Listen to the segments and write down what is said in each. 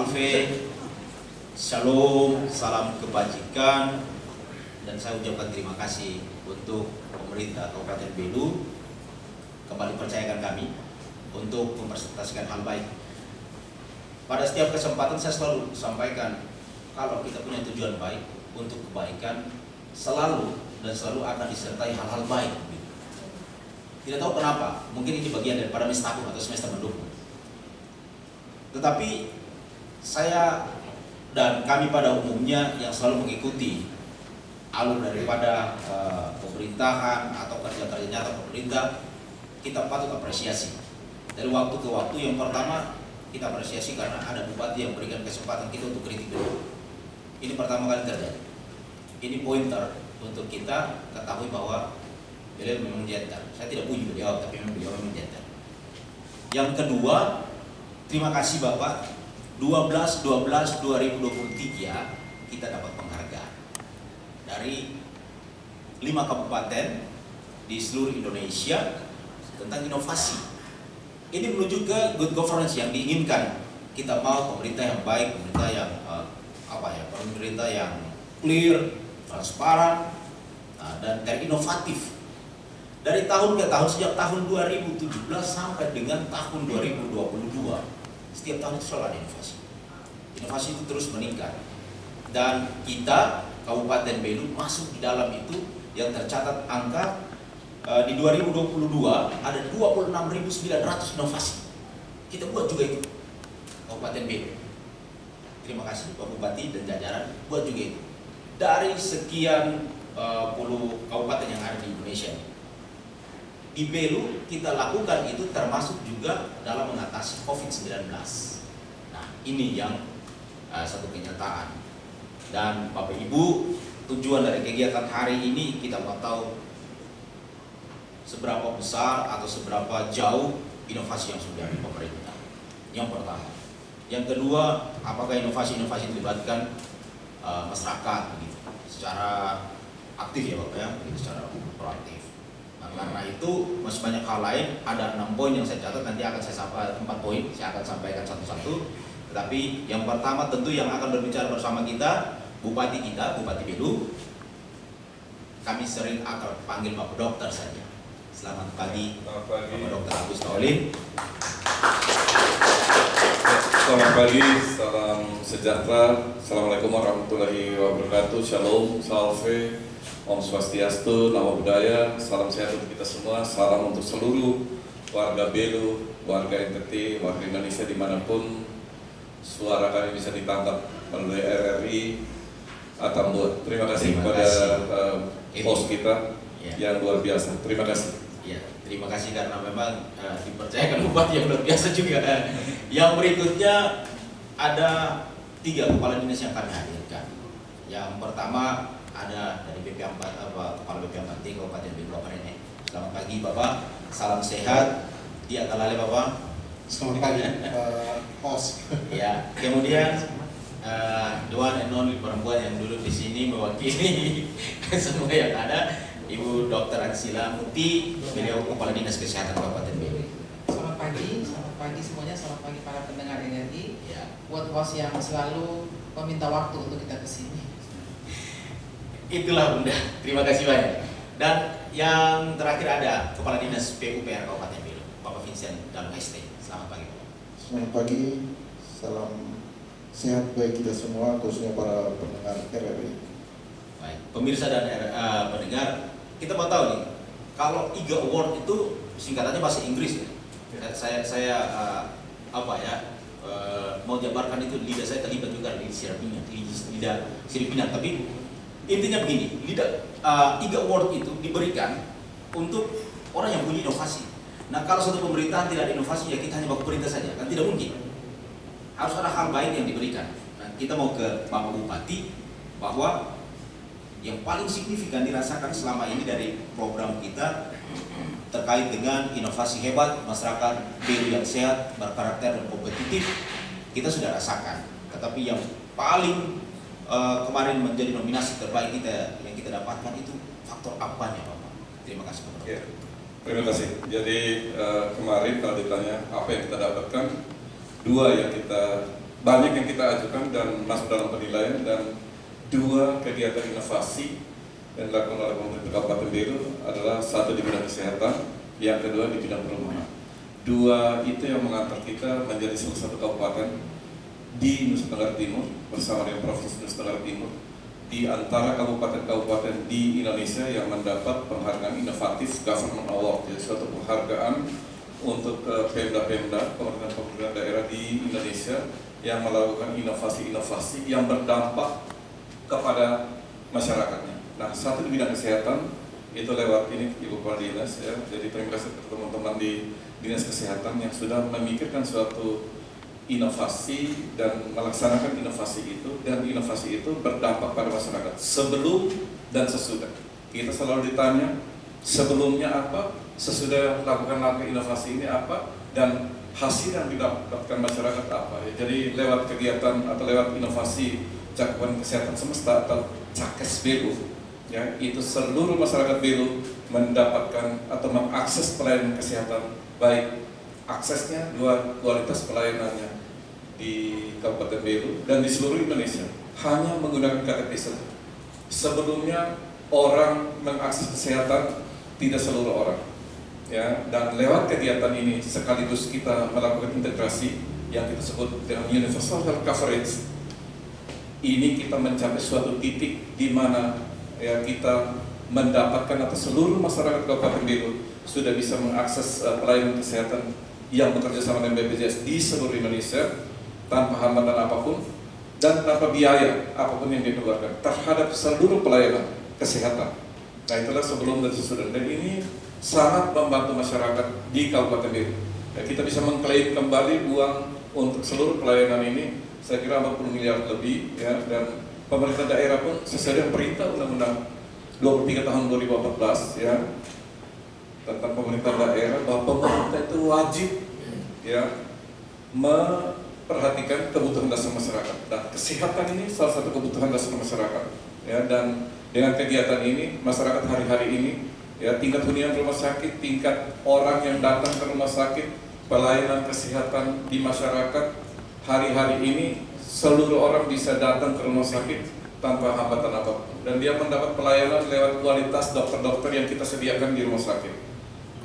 Salve, Shalom, salam kebajikan, dan saya ucapkan terima kasih untuk pemerintah Kabupaten Belu kembali percayakan kami untuk mempresentasikan hal baik. Pada setiap kesempatan saya selalu sampaikan, kalau kita punya tujuan baik untuk kebaikan, selalu akan disertai hal-hal baik. Tidak tahu kenapa, mungkin ini bagian daripada mestaku atau semesta mendukung. Tetapi saya dan kami pada umumnya yang selalu mengikuti alur daripada pemerintahan atau kerja-kerja nyata pemerintah, kita patut apresiasi. Dari waktu ke waktu, yang pertama kita apresiasi karena ada bupati yang berikan kesempatan kita untuk kritik dulu. Ini pertama kali terjadi. Ini pointer untuk kita ketahui bahwa beliau memang jantan. Saya tidak puji beliau, tapi memang beliau memang jantan. Yang kedua, terima kasih Bapak. 12/12/2023 kita dapat penghargaan dari 5 kabupaten di seluruh Indonesia tentang inovasi. Ini menuju ke good governance yang diinginkan. Kita mau pemerintah yang baik, pemerintah yang pemerintah yang clear, transparan, dan terinovatif. Dari tahun ke tahun, sejak tahun 2017 sampai dengan tahun 2022, setiap tahun itu selalu ada inovasi. Inovasi itu terus meningkat. Dan kita, Kabupaten Belu, masuk di dalam itu yang tercatat angka di 2022 ada 26.900 inovasi. Kita buat juga itu, Kabupaten Belu. Terima kasih Pak Bupati dan jajaran, buat juga itu. Dari sekian puluh kabupaten yang ada di Indonesia ini, di Belu kita lakukan itu termasuk juga dalam mengatasi COVID-19. Nah, ini yang satu kenyataan. Dan Bapak Ibu, tujuan dari kegiatan hari ini kita mau tahu seberapa besar atau seberapa jauh inovasi yang sudah di pemerintah. Yang pertama. Yang kedua, apakah inovasi-inovasi dilibatkan masyarakat begitu, secara aktif ya Bapak ya, secara proaktif. Karena itu masih banyak hal lain, ada 6 poin yang saya catat, nanti akan saya sampaikan 4 poin, saya akan sampaikan satu-satu. Tetapi yang pertama tentu yang akan berbicara bersama kita, Bupati Belu. Kami sering akan panggil Bapak Dokter saja. Selamat pagi, Bapak Dokter Agus Taulin. Selamat pagi, salam sejahtera. Assalamualaikum warahmatullahi wabarakatuh. Shalom, salve. Om Swastiastu, Namo Buddhaya, salam sehat untuk kita semua, salam untuk seluruh warga Belu, warga NTT, warga Indonesia dimanapun suara kami bisa ditangkap melalui RRI Atambua. Terima kasih kepada host kita yang luar biasa. Terima kasih. Ya, terima kasih karena memang dipercayakan bupati yang luar biasa juga. Yang berikutnya ada 3 kepala dinas yang kami hadirkan. Yang pertama ada dari BP4 Kepala BP4T Kabupaten Belu, Bapak Rene. Selamat pagi Bapak, salam sehat. Dia kalale Bapak. Selamat pagi host. Ya, kemudian the one and only perempuan yang dulu di sini mewakili semua yang ada, Ibu Dr. Ansila Muti, beliau Kepala Dinas Kesehatan Kabupaten Belu. Selamat pagi semuanya, selamat pagi para pendengar RRI. Ya. Buat host yang selalu meminta waktu untuk kita kesini. Itulah Bunda, terima kasih banyak. Dan yang terakhir ada Kepala Dinas PUPR Kabupaten Belu, Bapak Vincent Dalam ST. Selamat pagi Bapak. Selamat pagi, salam sehat bagi kita semua, khususnya para pendengar RRI. Baik, pemirsa dan pendengar, kita mau tahu nih, kalau IGA Award itu singkatannya bahasa Inggris ya. Saya mau jabarkan itu, lidah saya terlibat juga di lidah Siripina, tapi intinya begini, IGA Award itu diberikan untuk orang yang punya inovasi. Nah, kalau satu pemerintahan tidak ada inovasi, ya kita hanya baku perintah saja, kan tidak mungkin. Harus ada hal baik yang diberikan. Nah, kita mau ke Bapak Bupati, bahwa yang paling signifikan dirasakan selama ini dari program kita terkait dengan inovasi hebat, masyarakat Belu yang sehat, berkarakter dan kompetitif, kita sudah rasakan. Tetapi yang paling kemarin menjadi nominasi terbaik kita yang kita dapatkan itu faktor apanya Bapak? Terima kasih Bapak. Ya, terima kasih. Jadi kemarin kalau ditanya apa yang kita dapatkan, 2 yang kita banyak yang kita ajukan dan masuk dalam penilaian, dan 2 kegiatan inovasi yang dilakukan oleh pemerintah Kabupaten Belu adalah 1 di bidang kesehatan, yang kedua di bidang perumahan. 2 itu yang mengantar kita menjadi salah satu kabupaten di Nusa Tenggara Timur bersama dengan Provinsi Nusa Tenggara Timur di antara kabupaten-kabupaten di Indonesia yang mendapat penghargaan inovatif Government Award, jadi suatu penghargaan untuk pemda-pemda, pemerintah daerah di Indonesia yang melakukan inovasi-inovasi yang berdampak kepada masyarakatnya. Nah, 1 di bidang kesehatan itu lewat ini Ibu Kepala Dinas ya. Jadi terima kasih teman-teman di Dinas Kesehatan yang sudah memikirkan suatu inovasi dan melaksanakan inovasi itu, dan inovasi itu berdampak pada masyarakat sebelum dan sesudah. Kita selalu ditanya sebelumnya apa, sesudah lakukan langkah inovasi ini apa, dan hasil yang didapatkan masyarakat apa. Ya, jadi lewat kegiatan atau lewat inovasi cakupan kesehatan semesta atau CAKES Belu, ya, itu seluruh masyarakat Belu mendapatkan atau mengakses pelayanan kesehatan, baik aksesnya, 2 kualitas pelayanannya di Kabupaten Belu dan di seluruh Indonesia hanya menggunakan KTP saja. Sebelumnya orang mengakses kesehatan tidak seluruh orang, ya. Dan lewat kegiatan ini sekaligus kita melakukan integrasi yang kita sebut dengan universal health coverage. Ini kita mencapai suatu titik di mana ya kita mendapatkan atau seluruh masyarakat Kabupaten Belu sudah bisa mengakses pelayanan kesehatan yang bekerja sama dengan BPJS di seluruh Indonesia tanpa hambatan apapun dan tanpa biaya apapun yang dikeluarkan terhadap seluruh pelayanan kesehatan. Nah, itulah sebelum dan sesudah, dan ini sangat membantu masyarakat di Kabupaten Belu. Ya, kita bisa mengklaim kembali uang untuk seluruh pelayanan ini, saya kira 40 miliar lebih, ya. Dan pemerintah daerah pun sesuai dengan perintah Undang-Undang 23 tahun 2014 ya tentang pemerintah daerah, bahwa pemerintah itu wajib ya memperhatikan kebutuhan dasar masyarakat. Dan kesehatan ini salah satu kebutuhan dasar masyarakat ya. Dan dengan kegiatan ini masyarakat hari-hari ini ya, tingkat hunian rumah sakit, tingkat orang yang datang ke rumah sakit, pelayanan kesehatan di masyarakat hari-hari ini seluruh orang bisa datang ke rumah sakit tanpa hambatan apapun, dan dia mendapat pelayanan lewat kualitas dokter-dokter yang kita sediakan di rumah sakit,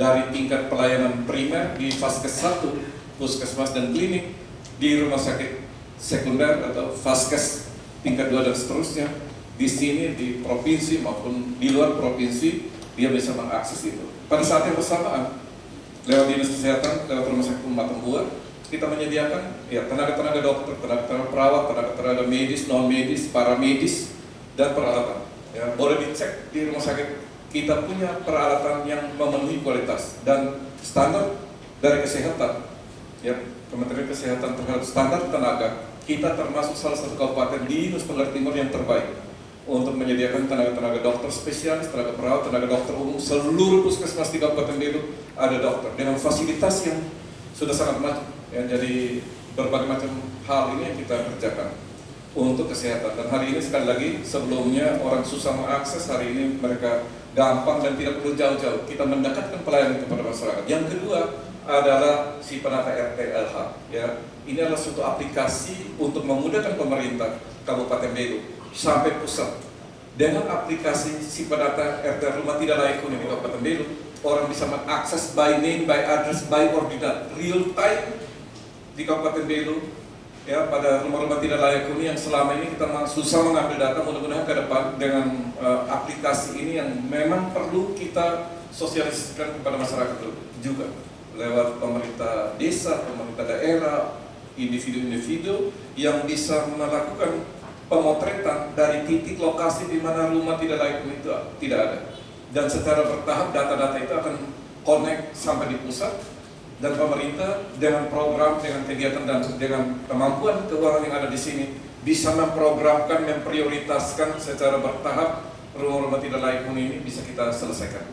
dari tingkat pelayanan primer di Vaskes 1, puskesmas dan klinik, di rumah sakit sekunder atau Vaskes tingkat 2 dan seterusnya. Di sini di provinsi maupun di luar provinsi dia bisa mengakses itu. Pada saat yang bersamaan lewat dinas kesehatan, lewat rumah sakit Umma Tembuan, kita menyediakan ya tenaga-tenaga dokter, tenaga perawat, tenaga medis, non medis, paramedis, dan peralatan. Ya, boleh dicek di rumah sakit kita punya peralatan yang memenuhi kualitas dan standar dari kesehatan. Ya, Kementerian Kesehatan terhadap standar tenaga, kita termasuk salah satu kabupaten di Nusa Tenggara Timur yang terbaik untuk menyediakan tenaga-tenaga dokter spesialis, tenaga perawat, tenaga dokter umum. Seluruh puskesmas di Kabupaten Belu ada dokter dengan fasilitas yang sudah sangat maju. Ya, jadi berbagai macam hal ini yang kita kerjakan untuk kesehatan. Dan hari ini sekali lagi, sebelumnya orang susah mengakses, hari ini mereka gampang dan tidak perlu jauh-jauh. Kita mendekatkan pelayanan kepada masyarakat. Yang kedua adalah si penata RT-LH. Ya, ini adalah suatu aplikasi untuk memudahkan pemerintah Kabupaten Belu sampai pusat. Dengan aplikasi si penata RT rumah tidak layak huni di Kabupaten Belu, orang bisa mengakses by name, by address, by ordinat, real time di Kabupaten Belu ya, pada rumah-rumah tidak layak huni yang selama ini kita susah mengambil data. Mudah-mudahan ke depan dengan aplikasi ini yang memang perlu kita sosialisasikan kepada masyarakat juga lewat pemerintah desa, pemerintah daerah, individu-individu yang bisa melakukan pemotretan dari titik lokasi di mana rumah tidak layak huni itu tidak ada, dan secara bertahap data-data itu akan connect sampai di pusat. Dan pemerintah dengan program, dengan kegiatan dan dengan kemampuan keuangan yang ada di sini bisa memprogramkan, memprioritaskan secara bertahap rumah-rumah tidak layak huni ini bisa kita selesaikan.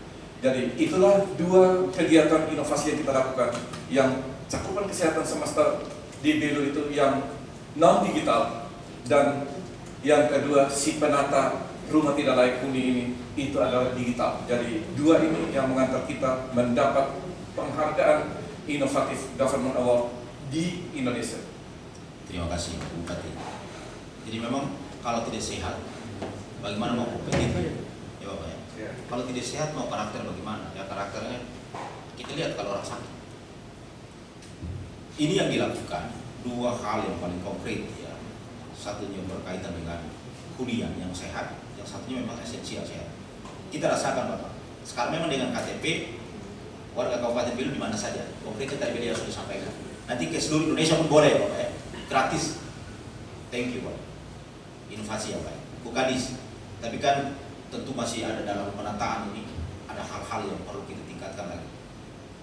Jadi itulah 2 kegiatan inovasi yang kita lakukan, yang cakupan kesehatan semesta di Belu itu yang non digital, dan yang kedua si penata rumah tidak layak huni ini itu adalah digital. Jadi 2 ini yang mengantar kita mendapat penghargaan inovatif Government Award di Indonesia. Terima kasih Bupati. Jadi memang kalau tidak sehat, bagaimana mau kompetitif? Ya Bapak ya. Kalau tidak sehat mau karakter bagaimana? Ya karakternya kita lihat kalau orang sakit. Ini yang dilakukan dua hal yang paling konkret ya. Satunya berkaitan dengan hunian yang sehat, yang satunya memang esensial sehat. Kita rasakan Bapak. Sekarang memang dengan KTP warga Kabupaten Belu di mana saja. Konkretnya tadi beliau sudah sampaikan. Nanti ke seluruh Indonesia pun boleh Bapak ya. Gratis. Thank you Pak. Inovasi ya Pak. Bukadis. Tapi kan tentu masih ada dalam penataan ini ada hal-hal yang perlu kita tingkatkan lagi.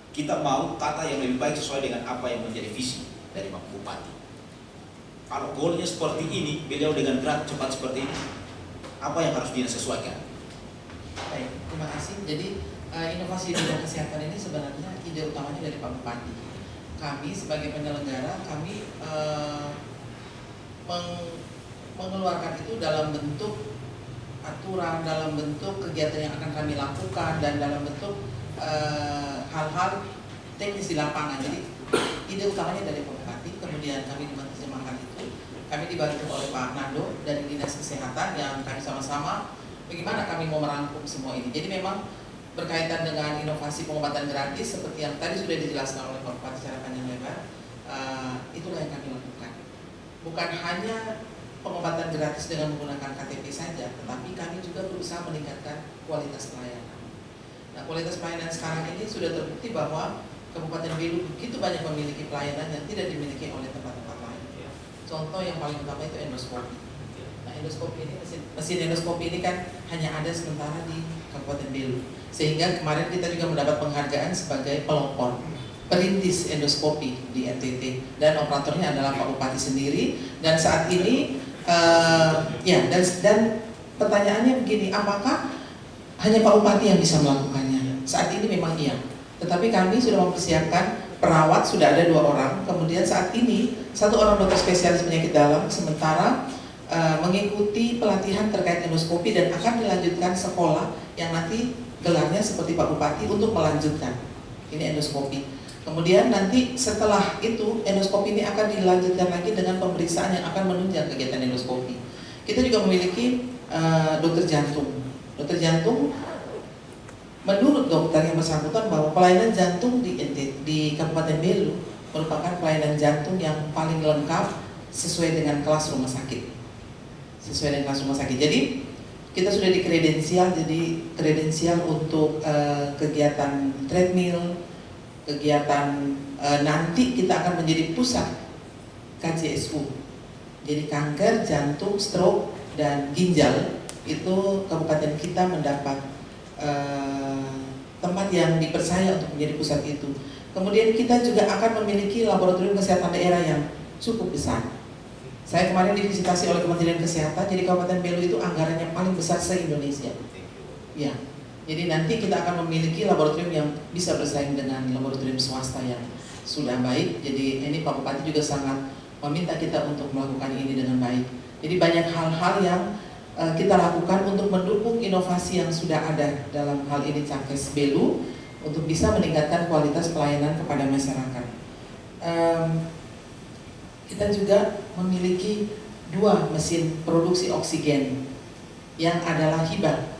Kita mau tata yang lebih baik sesuai dengan apa yang menjadi visi dari Pak Bupati. Kalau goalnya seperti ini, beliau dengan gerak cepat seperti ini, apa yang harus disesuaikan? Baik, terima kasih. Jadi inovasi di bidang kesehatan ini sebenarnya ide utamanya dari Pak Bupati. Kami sebagai penyelenggara, kami mengeluarkan itu dalam bentuk aturan, dalam bentuk kegiatan yang akan kami lakukan, dan dalam bentuk hal-hal teknis di lapangan. Jadi ide utamanya dari Pak Bupati, kemudian kami menerjemahkan itu. Kami dibantu oleh Pak Nando dari Dinas Kesehatan yang kami sama-sama bagaimana kami mau merangkum semua ini. Jadi memang berkaitan dengan inovasi pengobatan gratis seperti yang tadi sudah dijelaskan oleh Pak Bupati secara panjang lebar, itulah yang kami lakukan. Bukan hanya pengobatan gratis dengan menggunakan KTP saja, tetapi kami juga berusaha meningkatkan kualitas pelayanan. Nah, kualitas pelayanan sekarang ini sudah terbukti bahwa Kabupaten Belu begitu banyak memiliki pelayanan yang tidak dimiliki oleh tempat-tempat lain. Contoh yang paling utama itu endoskopi. Nah, endoskopi ini mesin endoskopi ini kan hanya ada sementara di Kabupaten Belu. Sehingga kemarin kita juga mendapat penghargaan sebagai pelopor perintis endoskopi di NTT, dan operatornya adalah Pak Bupati sendiri. Dan saat ini dan pertanyaannya begini, apakah hanya Pak Bupati yang bisa melakukannya? Saat ini memang iya, tetapi kami sudah mempersiapkan perawat, sudah ada 2 orang. Kemudian saat ini 1 orang dokter spesialis penyakit dalam, sementara mengikuti pelatihan terkait endoskopi dan akan dilanjutkan sekolah yang nanti gelarnya seperti Pak Bupati untuk melanjutkan ini endoskopi. Kemudian nanti setelah itu endoskopi ini akan dilanjutkan lagi dengan pemeriksaan yang akan menunjang kegiatan endoskopi. Kita juga memiliki dokter jantung. Dokter jantung, menurut dokter yang bersangkutan bahwa pelayanan jantung di Kabupaten Belu merupakan pelayanan jantung yang paling lengkap sesuai dengan kelas rumah sakit. Jadi kita sudah dikredensial, jadi kredensial untuk kegiatan treadmill, kegiatan nanti kita akan menjadi pusat KJSU. Jadi kanker, jantung, stroke, dan ginjal itu kabupaten kita mendapat tempat yang dipercaya untuk menjadi pusat itu. Kemudian kita juga akan memiliki laboratorium kesehatan daerah yang cukup besar. Saya kemarin divisitasi oleh Kementerian Kesehatan, jadi Kabupaten Belu itu anggarannya paling besar se-Indonesia. Ya, jadi nanti kita akan memiliki laboratorium yang bisa bersaing dengan laboratorium swasta yang sudah baik. Jadi ini Pak Bupati juga sangat meminta kita untuk melakukan ini dengan baik. Jadi banyak hal-hal yang kita lakukan untuk mendukung inovasi yang sudah ada dalam hal ini Cakes Belu untuk bisa meningkatkan kualitas pelayanan kepada masyarakat. Kita juga memiliki 2 mesin produksi oksigen yang adalah hibah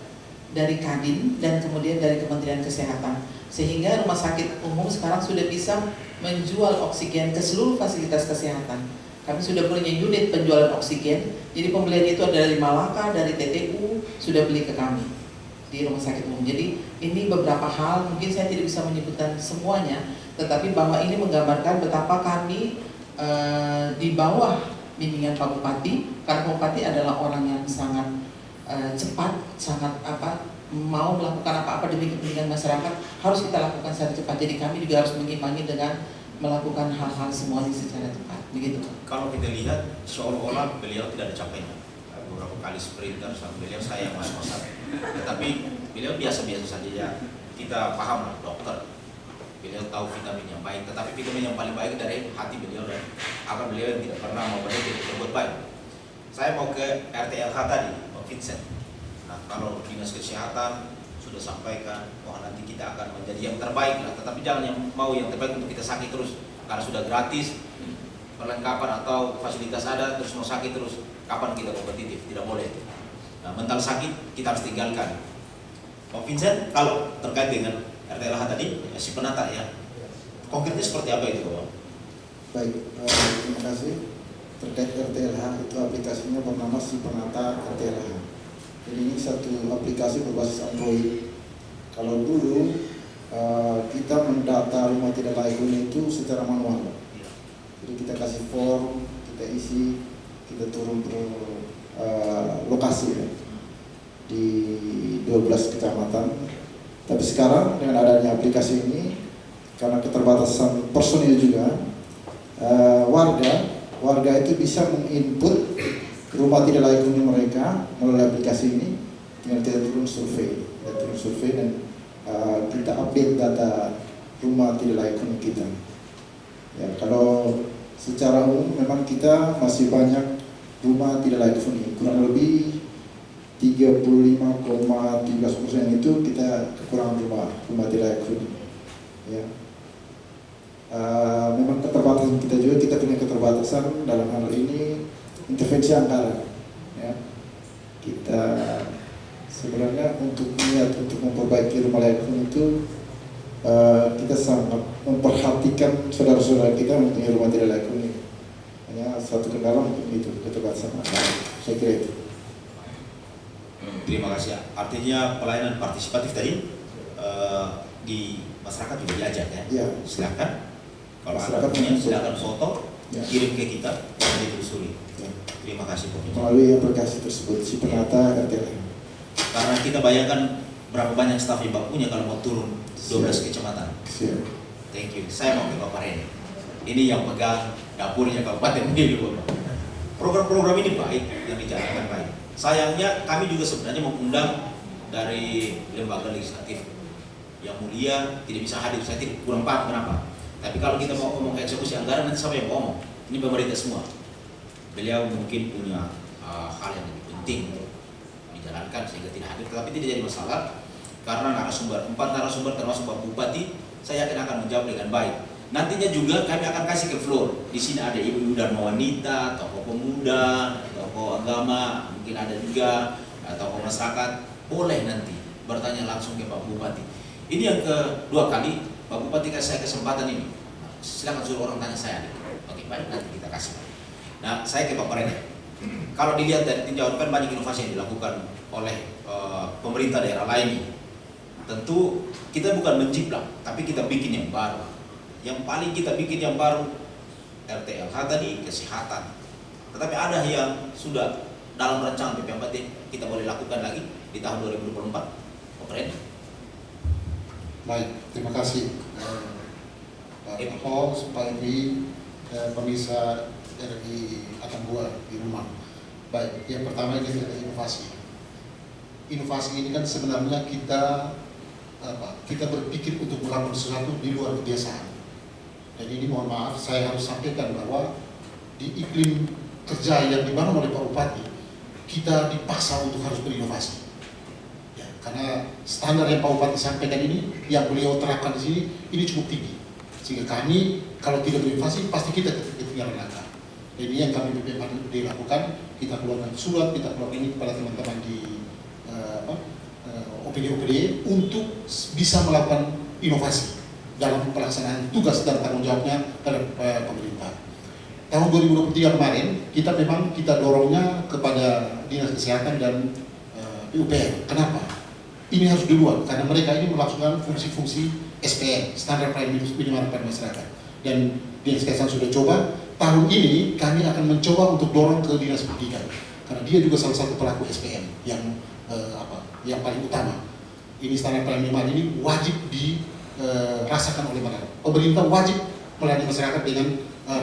dari Kadin dan kemudian dari Kementerian Kesehatan, sehingga rumah sakit umum sekarang sudah bisa menjual oksigen ke seluruh fasilitas kesehatan. Kami sudah punya unit penjualan oksigen, jadi pembelian itu ada dari Malaka, dari TTU, sudah beli ke kami di rumah sakit umum. Jadi ini beberapa hal, mungkin saya tidak bisa menyebutkan semuanya, tetapi bahwa ini menggambarkan betapa kami di bawah bimbingan Pak Bupati, karena Pak Bupati adalah orang yang sangat cepat, sangat mau melakukan apa-apa demi kepentingan masyarakat, harus kita lakukan secara cepat. Jadi kami juga harus mengimbangi dengan melakukan hal-hal semuanya secara cepat, begitu. Kalau kita lihat seolah-olah beliau tidak ada capeknya. Beberapa kali sprinter sama beliau, saya mas-masan. Tetapi beliau biasa-biasa saja ya. Kita paham lah, dokter. Beliau tahu vitamin yang baik, tetapi vitamin yang paling baik dari hati beliau dan akan beliau yang tidak pernah mau berbuat baik. Saya mau ke RTLH tadi, Pak Vincent. Nah, kalau Dinas Kesehatan sudah sampaikan bahwa nanti kita akan menjadi yang terbaik lah, tetapi jangan yang mau yang terbaik untuk kita sakit terus karena sudah gratis. perlengkapan atau fasilitas ada terus mau sakit terus, kapan kita kompetitif? Tidak boleh. Nah, mental sakit kita harus tinggalkan. Pak Vincent, kalau terkait dengan RTLH tadi, si penata ya, konkretnya seperti apa itu Pak? Baik, terima kasih. Terkait RTLH itu aplikasinya bernama Si Penata RTLH. Jadi ini satu aplikasi berbasis Android. Kalau dulu kita mendata rumah tidak layak huni itu secara manual. Jadi kita kasih form, kita isi, kita turun ke lokasi ya, di 12 kecamatan. Tapi sekarang dengan adanya aplikasi ini, karena keterbatasan personil juga, warga itu bisa menginput rumah tidak layak huni mereka melalui aplikasi ini. Tinggal kita turun survei dan kita update data rumah tidak layak huni kita. Ya, kalau secara umum memang kita masih banyak rumah tidak layak huni, kurang lebih 35,13% itu kita kekurangan rumah tidak layak huni. Ya. Memang keterbatasan kita juga, kita punya keterbatasan dalam hal ini intervensi anggaran. Ya. Kita sebenarnya untuk niat untuk memperbaiki rumah layak huni itu kita sangat memperhatikan saudara-saudara kita yang punya rumah tidak layak huni. Hanya satu kendala mungkin itu keterbatasan anggaran. Saya kira itu. Terima kasih. Artinya pelayanan partisipatif tadi di masyarakat juga diajak ya. Ya. Silakan. Kalau Masyarakat Anda punya, menentu. silakan foto, Ya. kirim ke kita, dan ditelusuri. Ya. Terima kasih Pak Vincent. Melalui aplikasi tersebut Si Penata RTLH. Karena kita bayangkan berapa banyak staf yang Pak punya kalau mau turun 12 kecamatan. Siap. Thank you. Saya mau ke Bapak Rene. Ini yang pegang dapurnya Kabupaten ini Bapak. Program-program ini baik, yang dijalankan baik. Sayangnya kami juga sebenarnya mengundang dari lembaga legislatif yang mulia tidak bisa hadir. Saya tidak kurang paham kenapa. Tapi kalau kita mau ngomong eksekusi anggaran, nanti siapa yang ngomong? Ini pemerintah semua. Beliau mungkin punya hal yang lebih penting untuk dijalankan sehingga tidak hadir. Tetapi tidak jadi masalah karena narasumber 4 narasumber termasuk Pak Bupati, saya yakin akan menjawab dengan baik. Nantinya juga kami akan kasih ke floor. Di sini ada ibu-ibu dharma wanita, tokoh pemuda, tokoh agama, mungkin ada juga tokoh masyarakat. Boleh nanti bertanya langsung ke Pak Bupati. Ini yang kedua kali Pak Bupati kasih saya kesempatan ini. Silakan suruh orang tanya saya. Oke, baik, nanti kita kasih. Nah, saya ke Pak Rene. Kalau dilihat dari tinjauan kan banyak inovasi yang dilakukan oleh pemerintah daerah lain. Tentu kita bukan menjiplak, tapi kita bikin yang baru. Yang paling kita bikin yang baru RTLH tadi, kesehatan. Tetapi ada yang sudah dalam rancangan PP4 kita boleh lakukan lagi di tahun 2024. Pak Rene. Baik, terima kasih Pak Host, Pak Evi, pemirsa RI Atambua di rumah. Baik, yang pertama ini adalah inovasi. Inovasi ini kan sebenarnya kita berpikir untuk melakukan sesuatu di luar kebiasaan. Dan ini mohon maaf, saya harus sampaikan bahwa di iklim kerja yang dibangun oleh Pak Bupati, kita dipaksa untuk harus berinovasi. Karena standar yang Pak Bupati sampaikan ini, yang beliau terapkan di sini, ini cukup tinggi. Sehingga kami, kalau tidak berinovasi, pasti kita ketinggalan langkah. Jadi yang kami BPMD lakukan, kita keluarkan surat, kita keluarkan ini kepada teman-teman di OPD-OPD untuk bisa melakukan inovasi dalam pelaksanaan tugas dan tanggung jawabnya terhadap pemerintah. Tahun 2023 kemarin, kita dorongnya kepada Dinas Kesehatan dan PUPR. Kenapa? Ini harus duluan karena mereka ini melaksanakan fungsi-fungsi SPM, standar pelayanan minimal pada masyarakat. Dan Dinas Kesehatan sudah coba. Tahun ini kami akan mencoba untuk dorong ke Dinas Pendidikan karena dia juga salah satu pelaku SPM yang paling utama. Ini standar pelayanan minimal ini wajib dirasakan oleh masyarakat. Pemerintah wajib melayani masyarakat dengan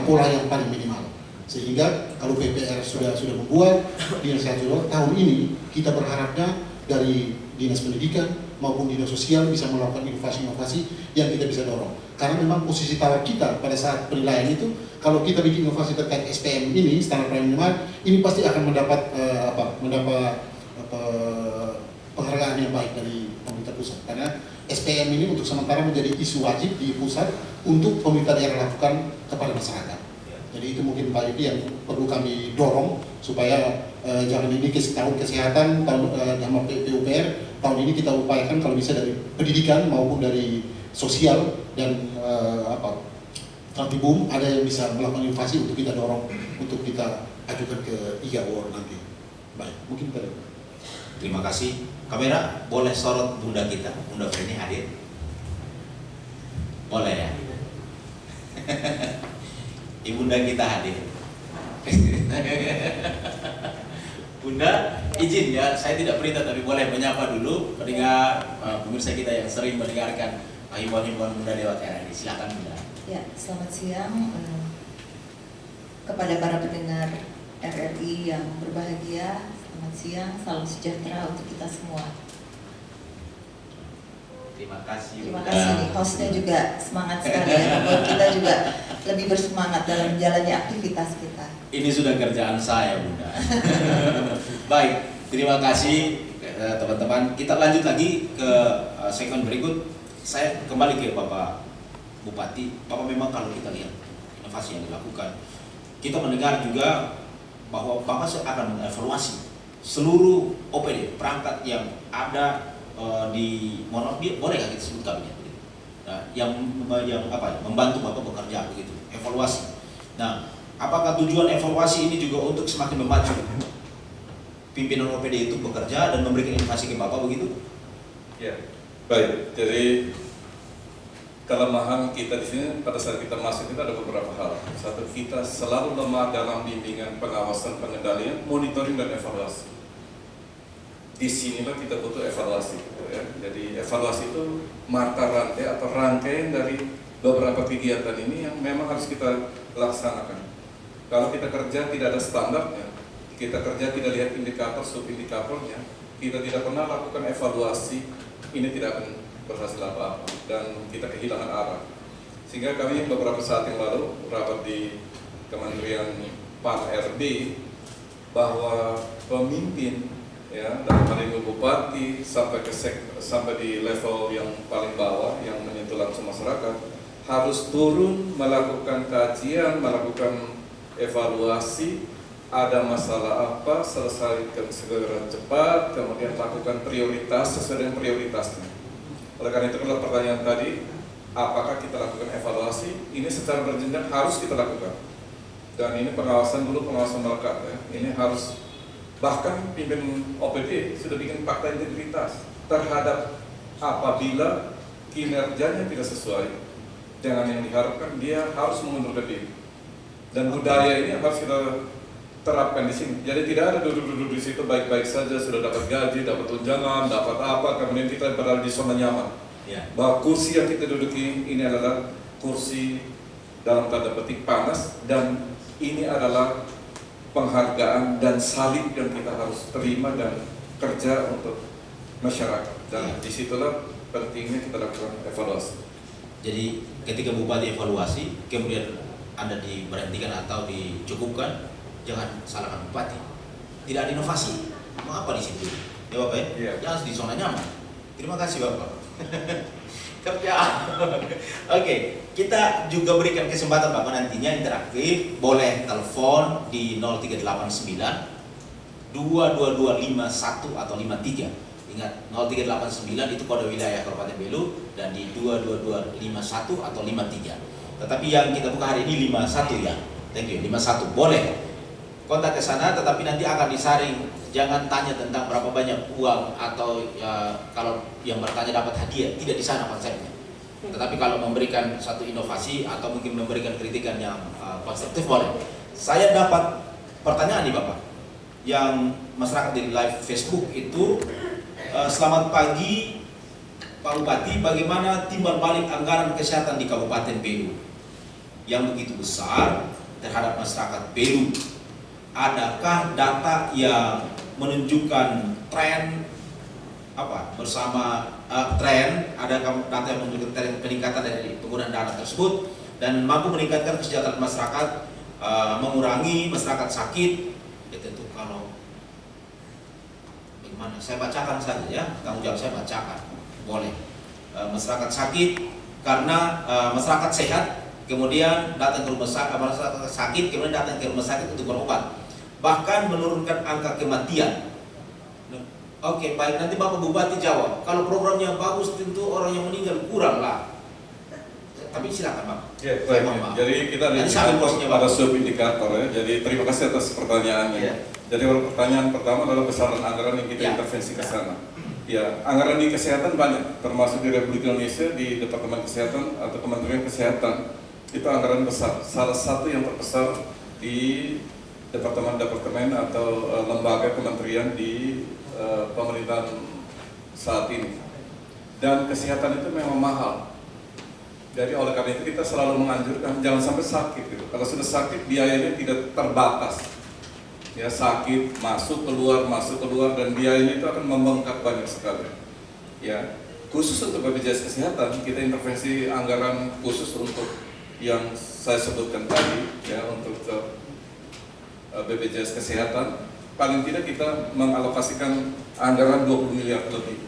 pola yang paling minimal. Sehingga kalau PPR sudah membuat, Dinas Kesehatan tahun ini kita berharapnya dari Dinas Pendidikan maupun Dinas Sosial bisa melakukan inovasi-inovasi yang kita bisa dorong. Karena memang posisi tawar kita pada saat penilaian itu, kalau kita bikin inovasi terkait SPM ini, standar pelayanan minimal, ini pasti akan mendapat penghargaan yang baik dari pemerintah pusat. Karena SPM ini untuk sementara menjadi isu wajib di pusat untuk pemerintah daerah lakukan kepada masyarakat. Jadi itu mungkin Pak Yudi yang perlu kami dorong supaya jangan ini tahun kesehatan, tahun nama PUPR, tahun ini kita upayakan kalau bisa dari pendidikan maupun dari sosial dan Trantibum ada yang bisa melakukan inovasi untuk kita dorong, untuk kita ajukan ke 3 award nanti. Baik, mungkin kita. Terima kasih. Kamera boleh sorot bunda kita, Bunda Feni hadir. Boleh ya. Ibunda kita hadir. Bunda, izin ya, saya tidak perintah tapi boleh menyapa dulu pendengar pemirsa kita yang sering mendengarkan himbauan-himbauan Bunda lewat RRI. Silakan Bunda. Ya, selamat siang kepada para pendengar RRI yang berbahagia. Selamat siang, salam sejahtera untuk kita semua. Terima kasih. Terima kasih nih, hostnya juga semangat sekali ya, membuat kita juga lebih bersemangat dalam menjalani aktivitas kita. Ini sudah kerjaan saya, Bunda. Baik, terima kasih teman-teman. Kita lanjut lagi ke segmen berikut. Saya kembali ke Bapak Bupati. Bapak, memang kalau kita lihat inovasi yang dilakukan, kita mendengar juga bahwa Bapak akan mengevaluasi seluruh OPD perangkat yang ada di boleh nggak kita sebut kabinet begitu? Nah, yang membantu Bapak bekerja begitu, evaluasi. Nah, apakah tujuan evaluasi ini juga untuk semakin memacu pimpinan OPD itu bekerja dan memberikan inovasi ke Bapak begitu? Ya, baik. Jadi kelemahan kita di sini pada saat kita masuk itu ada beberapa hal. Satu, kita selalu lemah dalam bimbingan pengawasan, pengendalian, monitoring dan evaluasi. Di sinilah kita butuh evaluasi, ya. Jadi evaluasi itu mata rantai atau rangkaian dari beberapa kegiatan ini yang memang harus kita laksanakan. Kalau kita kerja tidak ada standarnya, kita kerja tidak lihat indikator subindikatornya, kita tidak pernah lakukan evaluasi, ini tidak akan berhasil apa-apa dan kita kehilangan arah. Sehingga kami beberapa saat yang lalu rapat di Kementerian PAN RB bahwa pemimpin, ya, dari hal ini bupati sampai di level yang paling bawah yang menyentuh langsung masyarakat harus turun melakukan kajian, melakukan evaluasi, ada masalah apa, selesaikan segera cepat, kemudian lakukan prioritas sesuai dengan prioritasnya. Oleh karena itu kalau pertanyaan tadi, apakah kita lakukan evaluasi? Ini secara berjenjang harus kita lakukan. Dan ini pengawasan dulu, pengawasan melekat, ya. Ini harus. Bahkan pimpin OPD sudah bikin fakta integritas terhadap apabila kinerjanya tidak sesuai dengan yang diharapkan, dia harus mengundurkan diri. Dan budaya ini harus kita terapkan di sini. Jadi tidak ada duduk-duduk di situ baik-baik saja, sudah dapat gaji, dapat tunjangan, dapat apa, kemudian kita berada di zona nyaman. Ya. Bahwa kursi yang kita duduki ini adalah kursi dalam tanda petik panas, dan ini adalah penghargaan dan salib yang kita harus terima dan kerja untuk masyarakat. Dan disitulah pentingnya kita lakukan evaluasi. Jadi ketika Bupati evaluasi, kemudian Anda diberhentikan atau dicukupkan, jangan salahkan Bupati. Tidak ada inovasi. Mau apa di situ? Ya Bapak ya? Iya. Jangan di zona nyaman. Terima kasih Bapak. Kerja. Oke, kita juga berikan kesempatan Bapak nantinya interaktif, boleh telepon di 0389 22251 atau 53. Ingat 0389 itu kode wilayah Kabupaten Belu dan di 22251 atau 53. Tetapi yang kita buka hari ini 51 ya. Thank you, 51. Boleh kontak ke sana, tetapi nanti akan disaring. Jangan tanya tentang berapa banyak uang atau kalau yang bertanya dapat hadiah, tidak di sana konsepnya. Tetapi kalau memberikan satu inovasi atau mungkin memberikan kritikan yang konstruktif boleh. Saya dapat pertanyaan nih Bapak, yang masyarakat di live Facebook itu, selamat pagi Pak Bupati, bagaimana timbal balik anggaran kesehatan di Kabupaten Belu yang begitu besar terhadap masyarakat Belu? Adakah data yang menunjukkan tren bersama tren, ada data yang menunjukkan tren peningkatan dari penggunaan dana tersebut dan mampu meningkatkan kesejahteraan masyarakat, mengurangi masyarakat sakit? Ya tentu kalau bagaimana, saya bacakan saja ya, tanggung jawab saya bacakan, boleh. Masyarakat sakit karena masyarakat sehat kemudian datang ke rumah sakit, kemudian datang ke rumah sakit untuk berobat, bahkan menurunkan angka kematian. Oke, baik, nanti Bapak Bupati jawab. Kalau programnya bagus, tentu orang yang meninggal kurang lah. Tapi silakan Pak. Ya, baik. Jadi kita di pada sub-indikator ya. Jadi terima kasih atas pertanyaannya. Ya. Jadi pertanyaan pertama adalah besaran anggaran yang kita intervensi ke sana. Ya, anggaran di kesehatan banyak, termasuk di Republik Indonesia di Departemen Kesehatan atau Kementerian Kesehatan itu anggaran besar. Salah satu yang terbesar di departemen-departemen atau lembaga kementerian di pemerintahan saat ini. Dan kesehatan itu memang mahal. Jadi oleh karena itu kita selalu menganjurkan jangan sampai sakit gitu. Kalau sudah sakit biayanya tidak terbatas. Ya, sakit masuk keluar dan biayanya itu akan membengkak banyak sekali. Ya, khusus untuk BPJS Kesehatan kita intervensi anggaran khusus untuk yang saya sebutkan tadi ya, untuk BPJS Kesehatan paling tidak kita mengalokasikan anggaran 20 miliar lebih.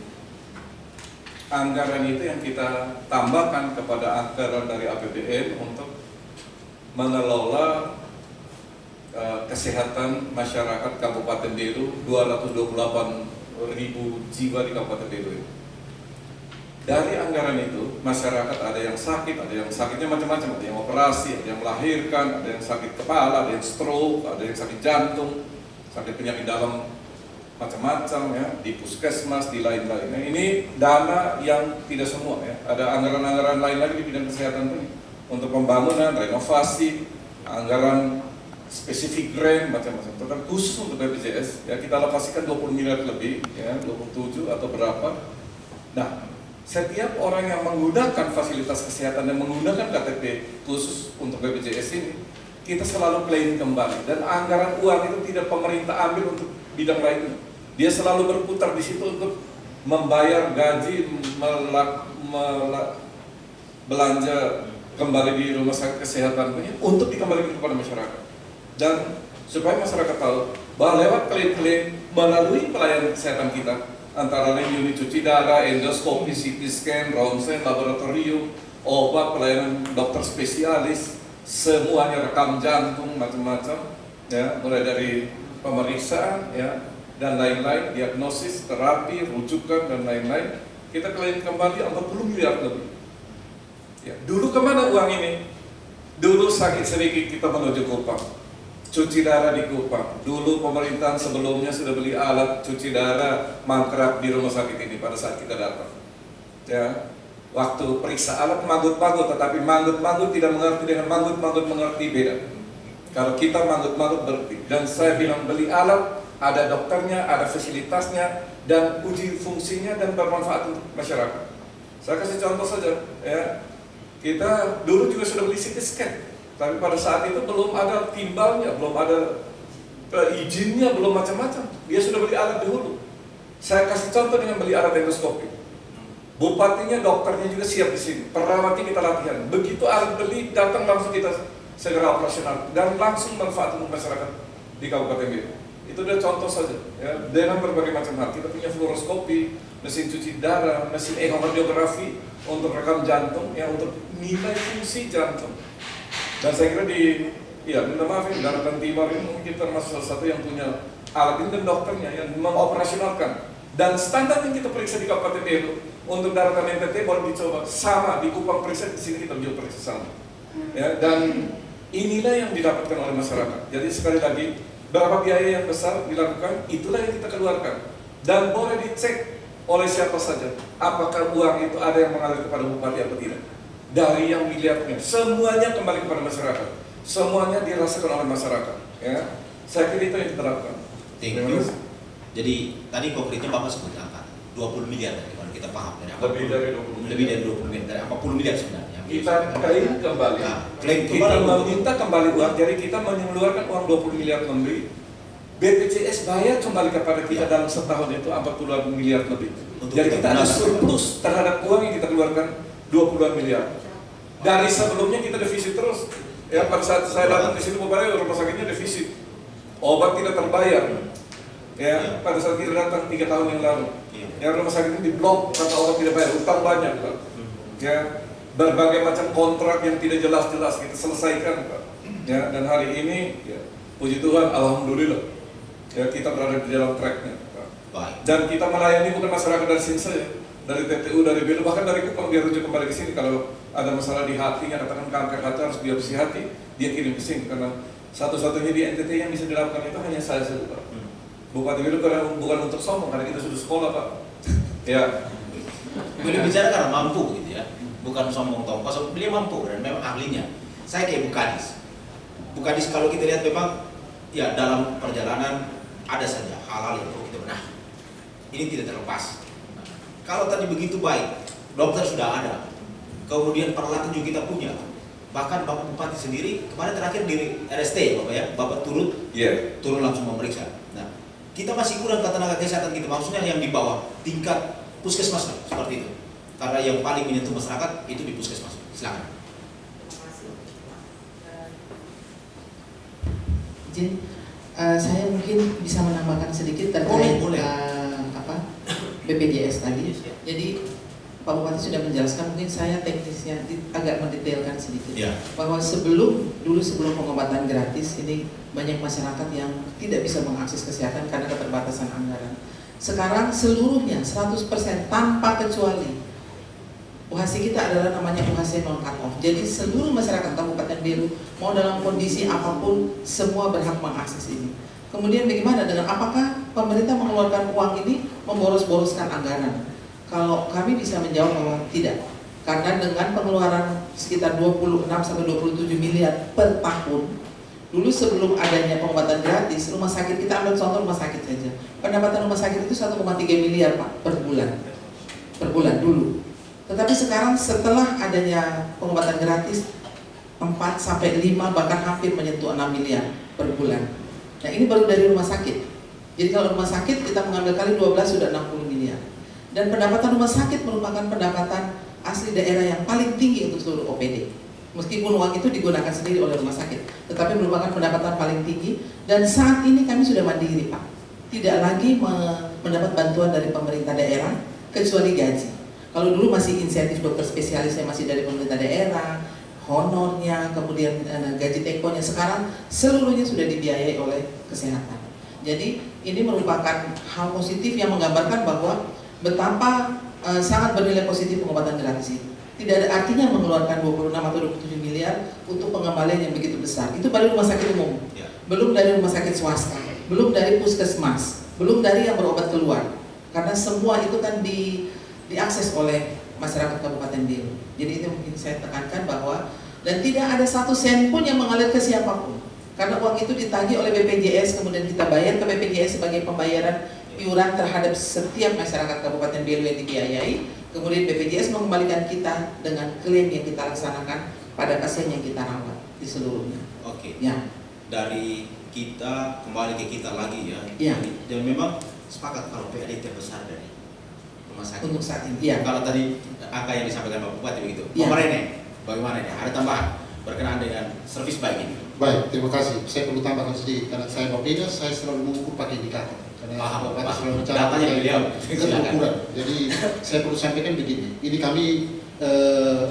Anggaran itu yang kita tambahkan kepada anggaran dari APBN untuk mengelola kesehatan masyarakat Kabupaten Belu, 228.000 jiwa di Kabupaten Belu. Dari anggaran itu, masyarakat ada yang sakit, ada yang sakitnya macam-macam, ada yang operasi, ada yang melahirkan, ada yang sakit kepala, ada yang stroke, ada yang sakit jantung, sakit penyakit dalam macam-macam ya, di puskesmas, di lain-lain. Nah, ini dana yang tidak semua ya. Ada anggaran-anggaran lain lagi di bidang kesehatan ini untuk pembangunan, renovasi, anggaran spesifik grant macam-macam. Tetapi khusus untuk BPJS ya kita alokasikan 20 miliar lebih ya, 27 atau berapa. Nah, setiap orang yang menggunakan fasilitas kesehatan dan menggunakan KTP khusus untuk BPJS ini, kita selalu claim kembali dan anggaran uang itu tidak pemerintah ambil untuk bidang lainnya. Dia selalu berputar di situ untuk membayar gaji, belanja kembali di rumah sakit kesehatan untuk dikembalikan kepada masyarakat. Dan supaya masyarakat tahu bahwa lewat klaim-klaim melalui pelayanan kesehatan kita, antara lain unit cuci darah, endoskopi, CT scan, ronsen, laboratorium, obat, pelayanan dokter spesialis, semuanya rekam jantung macam-macam, ya, mulai dari pemeriksaan, ya, dan lain-lain, diagnosis, terapi, rujukan dan lain-lain, kita klaim kembali 40 miliar lebih. Ya, dulu kemana uang ini? Dulu sakit sedikit kita menuju Kupang, cuci darah di Kupang. Dulu pemerintahan sebelumnya sudah beli alat cuci darah mangkrak di rumah sakit ini pada saat kita datang. Ya, waktu periksa alat manggut-manggut, tetapi manggut-manggut tidak mengerti dengan manggut-manggut mengerti beda. Kalau kita manggut-manggut berarti. Dan saya bilang beli alat, ada dokternya, ada fasilitasnya, dan uji fungsinya dan bermanfaat untuk masyarakat. Saya kasih contoh saja, ya. Kita dulu juga sudah beli CT scan, tapi pada saat itu belum ada timbalnya, belum ada izinnya, belum macam-macam. Dia sudah beli alat dahulu. Saya kasih contoh dengan beli alat endoskopi. Bupatinya, dokternya juga siap di sini. Perawatnya kita latihan. Begitu alat beli, datang langsung kita segera operasional dan langsung manfaat untuk masyarakat di Kabupaten Belu. Itu udah contoh saja, ya, dengan berbagai macam hal. Kita punya fluoroskopi, mesin cuci darah, mesin ekokardiografi untuk rekam jantung, ya, untuk nilai fungsi jantung. Dan saya kira minta maaf ya, Daratan Timur ini mungkin termasuk salah satu yang punya alat ini dan dokternya yang mengoperasionalkan. Dan standar yang kita periksa di Kabupaten Belu untuk daratan NTT boleh dicoba sama di Kupang periksa, di sini kita juga periksa sama. Ya, dan inilah yang didapatkan oleh masyarakat. Jadi sekali lagi, berapa biaya yang besar dilakukan, itulah yang kita keluarkan. Dan boleh dicek oleh siapa saja, apakah uang itu ada yang mengalir kepada bupati atau tidak. Dari yang miliarnya, semuanya kembali kepada masyarakat. Semuanya dirasakan oleh masyarakat. Ya, saya kira itu yang kita lakukan. Thank you. Jadi tadi konkretnya Bapak sebut angka 20 miliar tadi, kalau kita paham dari apa? Lebih dari 20 miliar. Lebih dari 20 miliar, dari 40 miliar sebenarnya. Kita klaim kembali. Nah, klaim Kita kembali. meminta kembali uang, jadi kita mengeluarkan uang 20 miliar lebih. BPJS bayar kembali kepada kita dalam setahun itu 40 miliar lebih. Jadi kita ada surplus terhadap uang yang kita keluarkan 20 miliar. Dari sebelumnya kita defisit terus. Ya, pada saat saya datang di sini beberapa rumah sakitnya defisit. Obat tidak terbayar. Ya, pada saat kita datang 3 tahun yang lalu. Ya, rumah sakit ini diblok karena obat tidak bayar, utang banyak. Ya, berbagai macam kontrak yang tidak jelas-jelas kita selesaikan, Pak. Ya, dan hari ini, ya, puji Tuhan, alhamdulillah, ya, kita berada di dalam tracknya, Pak. Baik. Dan kita melayani bukan masyarakat dari Sinse, ya, dari TTU, dari BELU, bahkan dari Kupang. Dia rujuk kembali ke sini kalau ada masalah di hatinya, katakan kanker hati, harus biopsi hati, dia kirim ke sini karena satu-satunya di NTT yang bisa dilakukan itu hanya saya saja, Pak. Bupati BELU karena bukan untuk sombong, karena kita sudah sekolah, Pak. Ya. Beliau bicara karena mampu gitu ya, bukan sombong tongkos. Beliau mampu dan memang ahlinya. Saya kayak Bu Kadis kalau kita lihat memang ya dalam perjalanan ada saja hal-hal yang perlu kita benahi. Ini tidak terlepas. Kalau tadi begitu baik, dokter sudah ada, kemudian peralatan juga kita punya. Bahkan Bapak Bupati sendiri kemarin terakhir di RST ya Bapak ya, Bapak turun langsung memeriksa. Nah, kita masih kurang ke tenaga kesehatan kita, maksudnya yang di bawah tingkat puskesmas lah, seperti itu. Karena yang paling menyentuh masyarakat itu di puskesmas. Silakan. Izin, saya mungkin bisa menambahkan sedikit terkait Boleh. BPJS tadi. Jadi Pak Bupati sudah menjelaskan, mungkin saya teknisnya agak mendetailkan sedikit. Ya. Bahwa sebelum pengobatan gratis ini banyak masyarakat yang tidak bisa mengakses kesehatan karena keterbatasan anggaran. Sekarang seluruhnya 100% tanpa kecuali UHC kita adalah namanya UHC non cut off. Jadi seluruh masyarakat Kabupaten Belu mau dalam kondisi apapun semua berhak mengakses ini. Kemudian bagaimana dengan apakah pemerintah mengeluarkan uang ini memboros-boroskan anggaran? Kalau kami bisa menjawab bahwa tidak. Karena dengan pengeluaran sekitar 26 sampai 27 miliar per tahun. Dulu sebelum adanya pengobatan gratis, rumah sakit kita ambil contoh rumah sakit saja. Pendapatan rumah sakit itu 1,3 miliar Pak per bulan. Per bulan dulu. Tetapi sekarang setelah adanya pengobatan gratis 4 sampai 5 bahkan hampir menyentuh 6 miliar per bulan. Nah, ini baru dari rumah sakit. Jadi kalau rumah sakit kita mengambil kali 12 sudah 60 miliar. Dan pendapatan rumah sakit merupakan pendapatan asli daerah yang paling tinggi untuk seluruh OPD. Meskipun uang itu digunakan sendiri oleh rumah sakit, tetapi merupakan pendapatan paling tinggi. Dan saat ini kami sudah mandiri Pak. Tidak lagi mendapat bantuan dari pemerintah daerah kecuali gaji. Kalau dulu masih insentif dokter spesialisnya masih dari pemerintah daerah, honornya, kemudian gaji tekonya, sekarang seluruhnya sudah dibiayai oleh kesehatan. Jadi ini merupakan hal positif yang menggambarkan bahwa betapa sangat bernilai positif pengobatan gratis itu. Tidak ada artinya mengeluarkan 26 atau 27 miliar untuk pengembalian yang begitu besar. Itu baru rumah sakit umum, belum dari rumah sakit swasta, belum dari puskesmas, belum dari yang berobat keluar. Karena semua itu kan diakses oleh masyarakat Kabupaten Belu. Jadi itu mungkin saya tekankan bahwa dan tidak ada 1 sen pun yang mengalir ke siapapun. Karena uang itu ditagih oleh BPJS, kemudian kita bayar ke BPJS sebagai pembayaran iuran terhadap setiap masyarakat Kabupaten Belu yang dibiayai. Kemudian BPJS mengembalikan kita dengan klaim yang kita laksanakan pada pasien yang kita rawat di seluruhnya. Oke. Ya. Dari kita kembali ke kita lagi ya. Ya. Dan memang sepakat kalau PAD terbesar dari rumah sakit. Untuk saat ini. Ya. Kalau tadi angka yang disampaikan Pak Bupati begitu. Ya. Pak Rene, bagaimana nih? Ada tambahan berkenaan dengan servis baik ini? Baik, terima kasih. Saya perlu tambahkan sedikit karena saya Bapeda, saya selalu mengukur pakai indikator. Karena Bapak selalu bicara Datanya beliau. ukuran. Jadi saya perlu sampaikan begini. Ini kami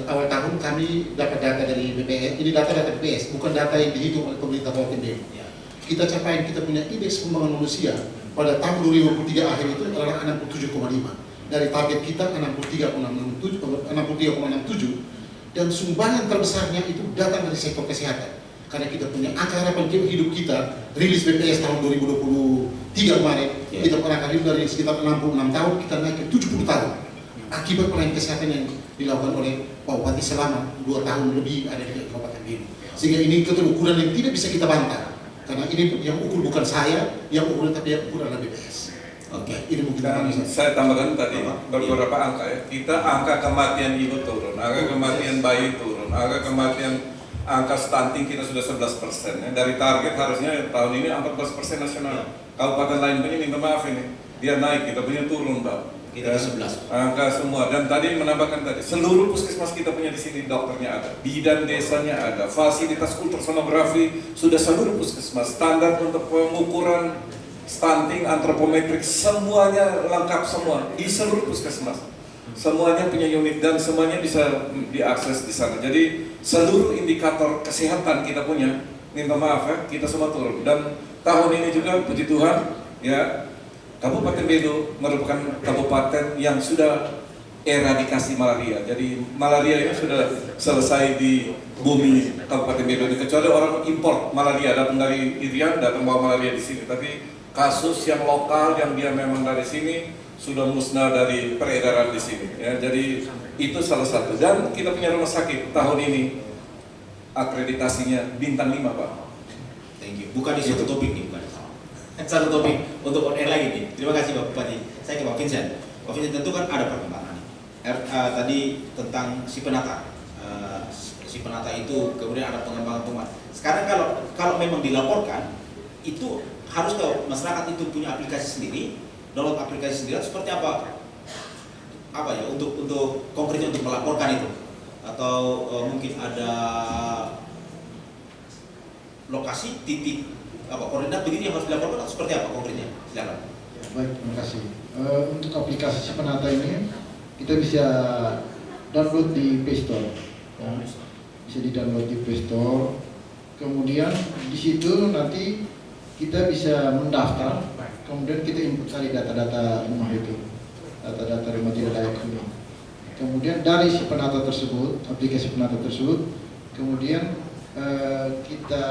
awal tahun kami dapat data dari BPS. Ini data BPS, bukan data yang dihitung oleh pemerintah Kabupaten Belu. Ya. Kita capaian kita punya indeks pembangunan manusia pada tahun 2023 akhir itu adalah 67,5. Dari target kita 63,67 dan sumbangan terbesarnya itu datang dari sektor kesehatan. Karena kita punya angka harapan hidup kita, rilis BPS tahun 2023 kemarin, kita pernah hidup dari sekitar 66 tahun, kita naik ke 70 tahun. Akibat pelayanan kesehatan yang dilakukan oleh Pak Bupati selama 2 tahun lebih ada di Kabupaten Belu. Sehingga ini ukuran yang tidak bisa kita bantah. Karena ini yang ukur bukan saya, yang ukur tapi yang ukur adalah BPS. Oke. Ini mungkin Dan saya tambahkan tadi beberapa angka ya. Kita angka kematian ibu turun, angka kematian bayi turun, angka kematian angka stunting kita sudah 11% ya. Dari target harusnya tahun ini 14% nasional. Kabupaten lain punya minta maaf ini, dia naik, kita punya turun Pak. Kita 11. Angka semua. Dan tadi menambahkan tadi, seluruh puskesmas kita punya di sini dokternya ada, bidan desanya ada, fasilitas ultrasonografi sudah seluruh puskesmas, standar untuk pengukuran stunting, antropometrik semuanya lengkap semua di seluruh puskesmas. Semuanya punya unit dan semuanya bisa diakses di sana. Jadi seluruh indikator kesehatan kita punya, minta maaf ya, kita semua turun. Dan tahun ini juga puji Tuhan ya, Kabupaten Bedo merupakan kabupaten yang sudah eradikasi malaria. Jadi malaria ini sudah selesai di bumi Kabupaten Bedo. Kecuali orang impor malaria datang dari Irian, datang bawa malaria di sini. Tapi kasus yang lokal yang dia memang dari sini sudah musnah dari peredaran di sini. Ya, jadi itu salah satu. Dan kita punya rumah sakit tahun ini akreditasinya bintang 5 Pak. Thank you. Bukan di satu topik nih, bukan. Satu topik untuk on air lagi nih. Terima kasih Pak Bupati. Saya ke Pak Vincent. Pak Vincent, tentu kan ada perkembangan nih. Tadi tentang si penata. Si penata itu kemudian ada pengembangan. Sekarang kalau memang dilaporkan, itu harus tahu masyarakat itu punya aplikasi sendiri, download aplikasi sendiri, seperti apa ya untuk konkretnya untuk melaporkan itu, atau mungkin ada lokasi titik koordinat begini yang harus dilaporkan, atau seperti apa konkretnya? Silakan. Ya, baik, terima kasih. Untuk aplikasi si penata ini kita bisa download di Play Store. Ya. Bisa di-download di Play Store. Kemudian di situ nanti kita bisa mendaftar, kemudian kita input tadi data-data rumah itu, data-data rumah tidak layak huni. Kemudian dari si penata tersebut, aplikasi penata tersebut, kemudian kita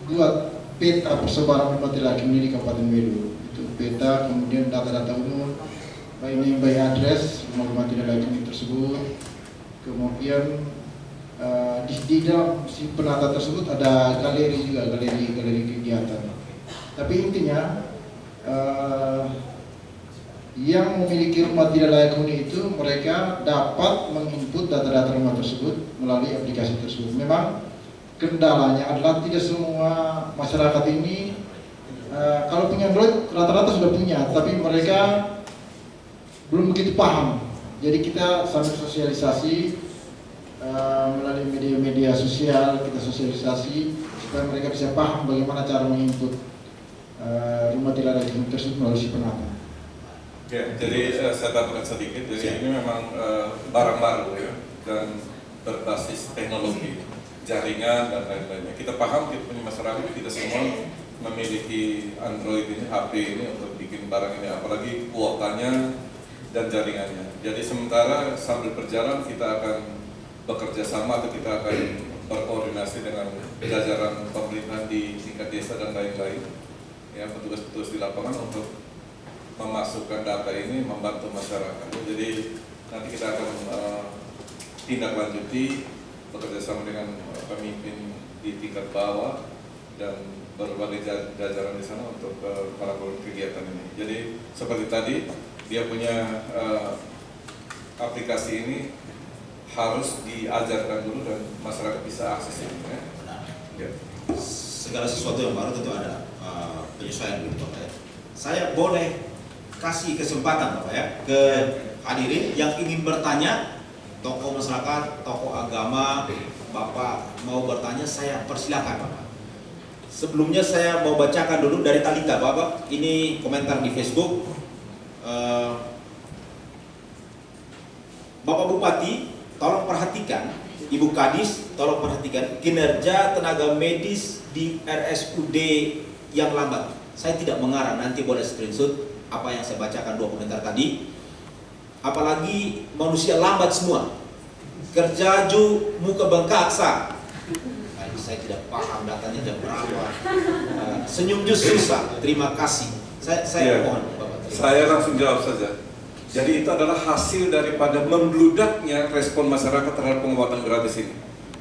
buat peta persebaran rumah tidak layak huni di Kabupaten Bedo. Itu peta, kemudian data-data umum, by name, by address rumah-rumah tidak layak huni tersebut. Kemudian di dalam si penata tersebut ada galeri juga, galeri kegiatan. Tapi intinya yang memiliki rumah tidak layak huni itu mereka dapat menginput data-data rumah tersebut melalui aplikasi tersebut. Memang kendalanya adalah tidak semua masyarakat ini kalau punya Android rata-rata sudah punya, tapi mereka belum begitu paham. Jadi kita sambil sosialisasi melalui media-media sosial, kita sosialisasi supaya mereka bisa paham bagaimana cara menginput rumah tidak layak huni tersebut melalui si penata. Ya, jadi saya tambahkan sedikit. Jadi ini memang barang baru ya, dan berbasis teknologi, jaringan dan lain-lainnya. Kita paham kita punya masyarakat tidak semua memiliki Android ini, HP ini untuk bikin barang ini, apalagi kuotanya dan jaringannya. Jadi sementara sambil berjalan kita akan bekerja sama atau kita akan berkoordinasi dengan jajaran pemerintah di tingkat desa dan lain-lain, ya, petugas-petugas di lapangan untuk memasukkan data ini, membantu masyarakat. Jadi nanti kita akan tindak lanjuti bekerja sama dengan pemimpin di tingkat bawah dan berbagai jajaran di sana untuk melakukan kegiatan ini. Jadi seperti tadi dia punya aplikasi ini harus diajarkan dulu dan masyarakat bisa akses ini. Ya. Ya. Segala sesuatu yang baru tentu ada penyesuaian gitu Pak ya. Saya boleh kasih kesempatan Bapak ya ke hadirin yang ingin bertanya, tokoh masyarakat, tokoh agama, Bapak mau bertanya, saya persilakan Bapak. Sebelumnya saya mau bacakan dulu dari Talita Bapak, ini komentar di Facebook. Bapak Bupati, tolong perhatikan, Ibu Kadis, tolong perhatikan kinerja tenaga medis di RSUD yang lambat. Saya tidak mengarang, nanti boleh screenshot apa yang saya bacakan 2 komentar tadi. Apalagi manusia lambat semua. Kerjaju muka bengkaksa. Nah, saya tidak paham datanya jam berapa. Senyum jus susah. Terima kasih. Saya mohon Bapak. Saya langsung jawab saja. Jadi itu adalah hasil daripada membludaknya respon masyarakat terhadap pengobatan gratis ini.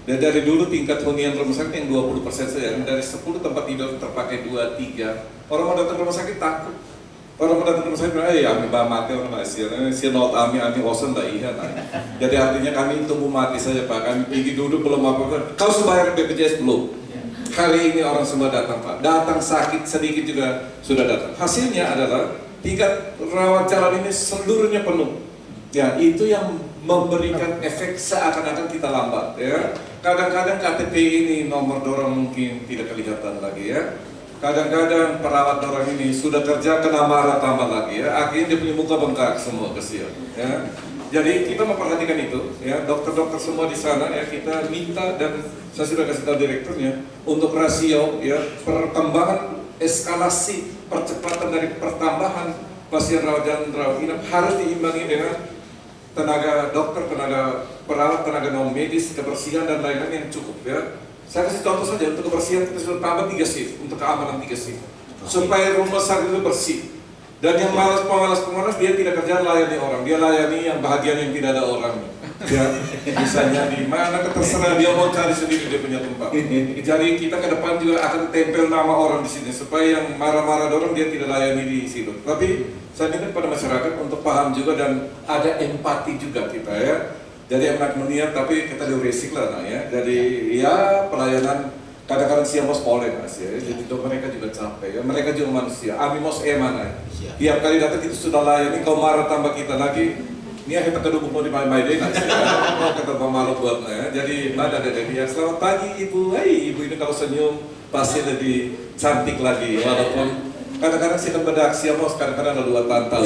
Dan dari dulu tingkat hunian rumah sakit yang 20% saja, dari 10 tempat tidur terpakai 2-3. Orang mau datang ke rumah sakit takut. Orang mau datang ke rumah sakit bilang, ami mati orang masih, si not ami osen tak iya. Jadi artinya kami tunggu mati saja Pak. Kami pergi duduk belum apa-apa. Kau sudah bayar BPJS belum? Kali ini orang semua datang Pak. Datang sakit sedikit juga sudah datang. Hasilnya adalah tingkat rawat jalan ini seluruhnya penuh. Ya, itu yang memberikan efek seakan-akan kita lambat ya. Kadang-kadang KTP ini nomor dorong mungkin tidak kelihatan lagi ya. kadang-kadang perawat orang ini sudah kerja kena marah tambah lagi ya, akhirnya dia punya muka bengkak semua, kesian ya. Jadi kita memperhatikan itu ya, dokter-dokter semua di sana ya, kita minta, dan saya sudah kasih tahu direkturnya untuk rasio ya, perkembangan eskalasi percepatan dari pertambahan pasien rawat jalan rawat inap harus diimbangi dengan tenaga dokter, tenaga perawat, tenaga non medis, kebersihan dan lain-lain yang cukup ya. Saya kasih contoh saja, untuk kebersihan kita sudah tambah 3 shift, untuk keamanan 3 shift, supaya rumah sakit itu bersih. Dan yang pemalas dia tidak kerja layani orang, dia layani yang bahagian yang tidak ada orang. Ya, misalnya di mana terserah dia mau cari sendiri dia punya tempat. Jadi kita ke depan juga akan tempel nama orang di sini supaya yang marah-marah orang dia tidak layani di situ. Tapi saya minta pada masyarakat untuk paham juga dan ada empati juga kita ya. Jadi enak meniat tapi kita diuresik lah nah ya. Jadi ya pelayanan kadang-kadang siang mos polen mas ya. Jadi mereka juga capek ya. Mereka juga manusia. Amimos mana? Tiap kali datang itu sudah layani, kau marah tambah kita lagi. Ini kita kedua mau dimain-main deh nasi. Mau kata pemalu buat ya. Jadi mana ada dia. Selamat pagi ibu. Hai ibu ini kalau senyum pasti lebih cantik lagi. Walaupun kadang-kadang sih kan bedak siang mos kadang-kadang ada 2 tantal.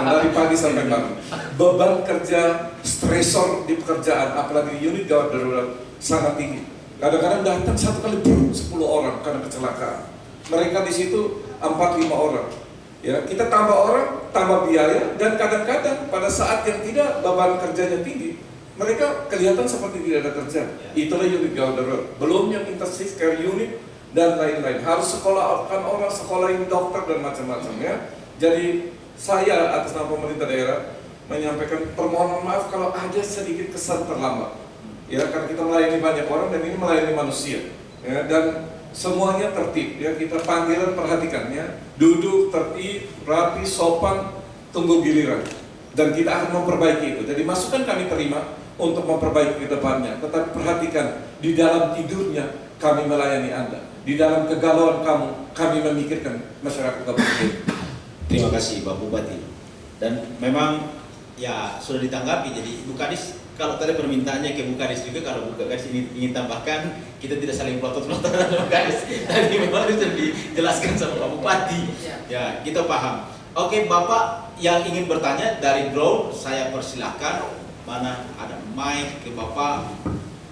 Dari pagi sampai malam. Beban kerja, stresor di pekerjaan, apalagi di unit gawat darurat sangat tinggi. Kadang-kadang datang 1 kali 10 orang karena kecelakaan. Mereka di situ 4-5 orang. Ya, kita tambah orang, tambah biaya, dan kadang-kadang pada saat yang tidak beban kerjanya tinggi, mereka kelihatan seperti tidak ada kerja. Itulah unit gawat darurat. Belum yang intensive care unit dan lain-lain. Harus sekolahkan orang, sekolahin dokter dan macam-macam ya. Jadi saya atas nama pemerintah daerah menyampaikan permohonan maaf kalau ada sedikit kesan terlambat. Ya, karena kita melayani banyak orang dan ini melayani manusia. Ya, dan semuanya tertib ya, kita panggilan perhatikan ya, duduk tertib, rapi, sopan, tunggu giliran, dan kita akan memperbaiki itu. Jadi masukan kami terima untuk memperbaiki ke depannya, tetapi perhatikan di dalam tidurnya kami melayani Anda, di dalam kegalauan kamu kami memikirkan masyarakat kabupaten. Terima kasih Pak Bupati. Dan memang ya sudah ditanggapi. Jadi Ibu Kadis, kalau tadi permintaannya ke Bu Kadis juga, kalau Bu Kadis ingin tambahkan, kita tidak saling pelotot-pelotot dengan Bu Kadis. Tadi memang sudah dijelaskan sama Pak Bupati. Ya, kita paham. Oke, Bapak yang ingin bertanya dari drone, saya persilahkan. Mana ada mic ke Bapak,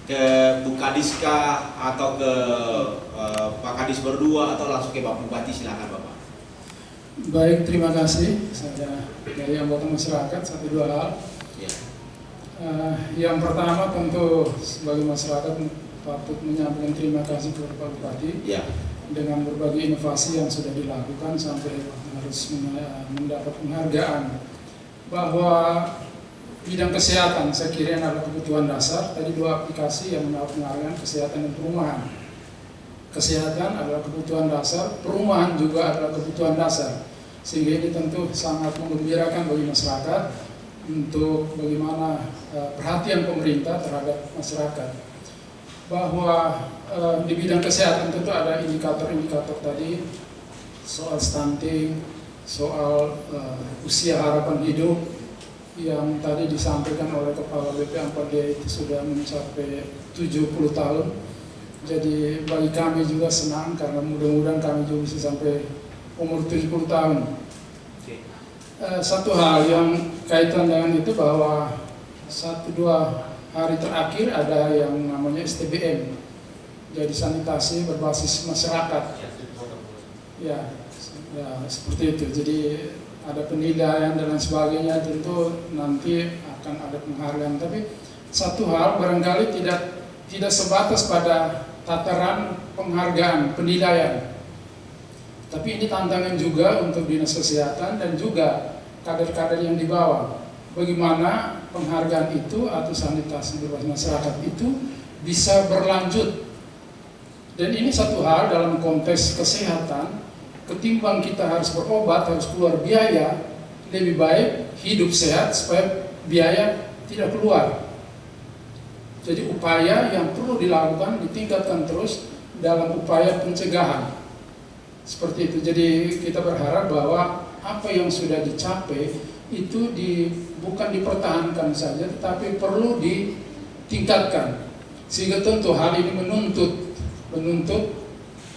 ke Bu Kadis kah, atau ke Pak Kadis berdua, atau langsung ke Pak Bupati, silakan Bapak. Baik, terima kasih. Saya dari anggota masyarakat 1-2 hal. Ya. Yang pertama tentu sebagai masyarakat patut menyampaikan terima kasih kepada Pak Bupati Ya. dengan berbagai inovasi yang sudah dilakukan sampai harus mendapat penghargaan. Bahwa bidang kesehatan saya kira adalah kebutuhan dasar. Tadi 2 aplikasi yang mendapat penghargaan, kesehatan dan perumahan. Kesehatan adalah kebutuhan dasar, perumahan juga adalah kebutuhan dasar. Sehingga ini tentu sangat menggembirakan bagi masyarakat untuk bagaimana perhatian pemerintah terhadap masyarakat. Bahwa di bidang kesehatan tentu ada indikator-indikator tadi, soal stunting, soal usia harapan hidup yang tadi disampaikan oleh Kepala BP4D itu sudah mencapai 70 tahun. Jadi bagi kami juga senang karena mudah-mudahan kami juga bisa sampai umur 70 tahun. Satu hal yang kaitan dengan itu bahwa 1-2 hari terakhir ada yang namanya STBM, jadi sanitasi berbasis masyarakat. Ya, seperti itu. Jadi ada penilaian dan lain sebagainya, tentu nanti akan ada penghargaan. Tapi satu hal barangkali tidak sebatas pada tataran penghargaan, penilaian. Tapi ini tantangan juga untuk Dinas Kesehatan dan juga kader-kader yang di bawah. Bagaimana penghargaan itu atau sanitasi berbasis masyarakat itu bisa berlanjut. Dan ini satu hal dalam konteks kesehatan, ketimbang kita harus berobat, harus keluar biaya, lebih baik hidup sehat supaya biaya tidak keluar. Jadi upaya yang perlu dilakukan ditingkatkan terus dalam upaya pencegahan. Seperti itu. Jadi kita berharap bahwa apa yang sudah dicapai itu bukan dipertahankan saja, tetapi perlu ditingkatkan. Sehingga tentu hal ini menuntut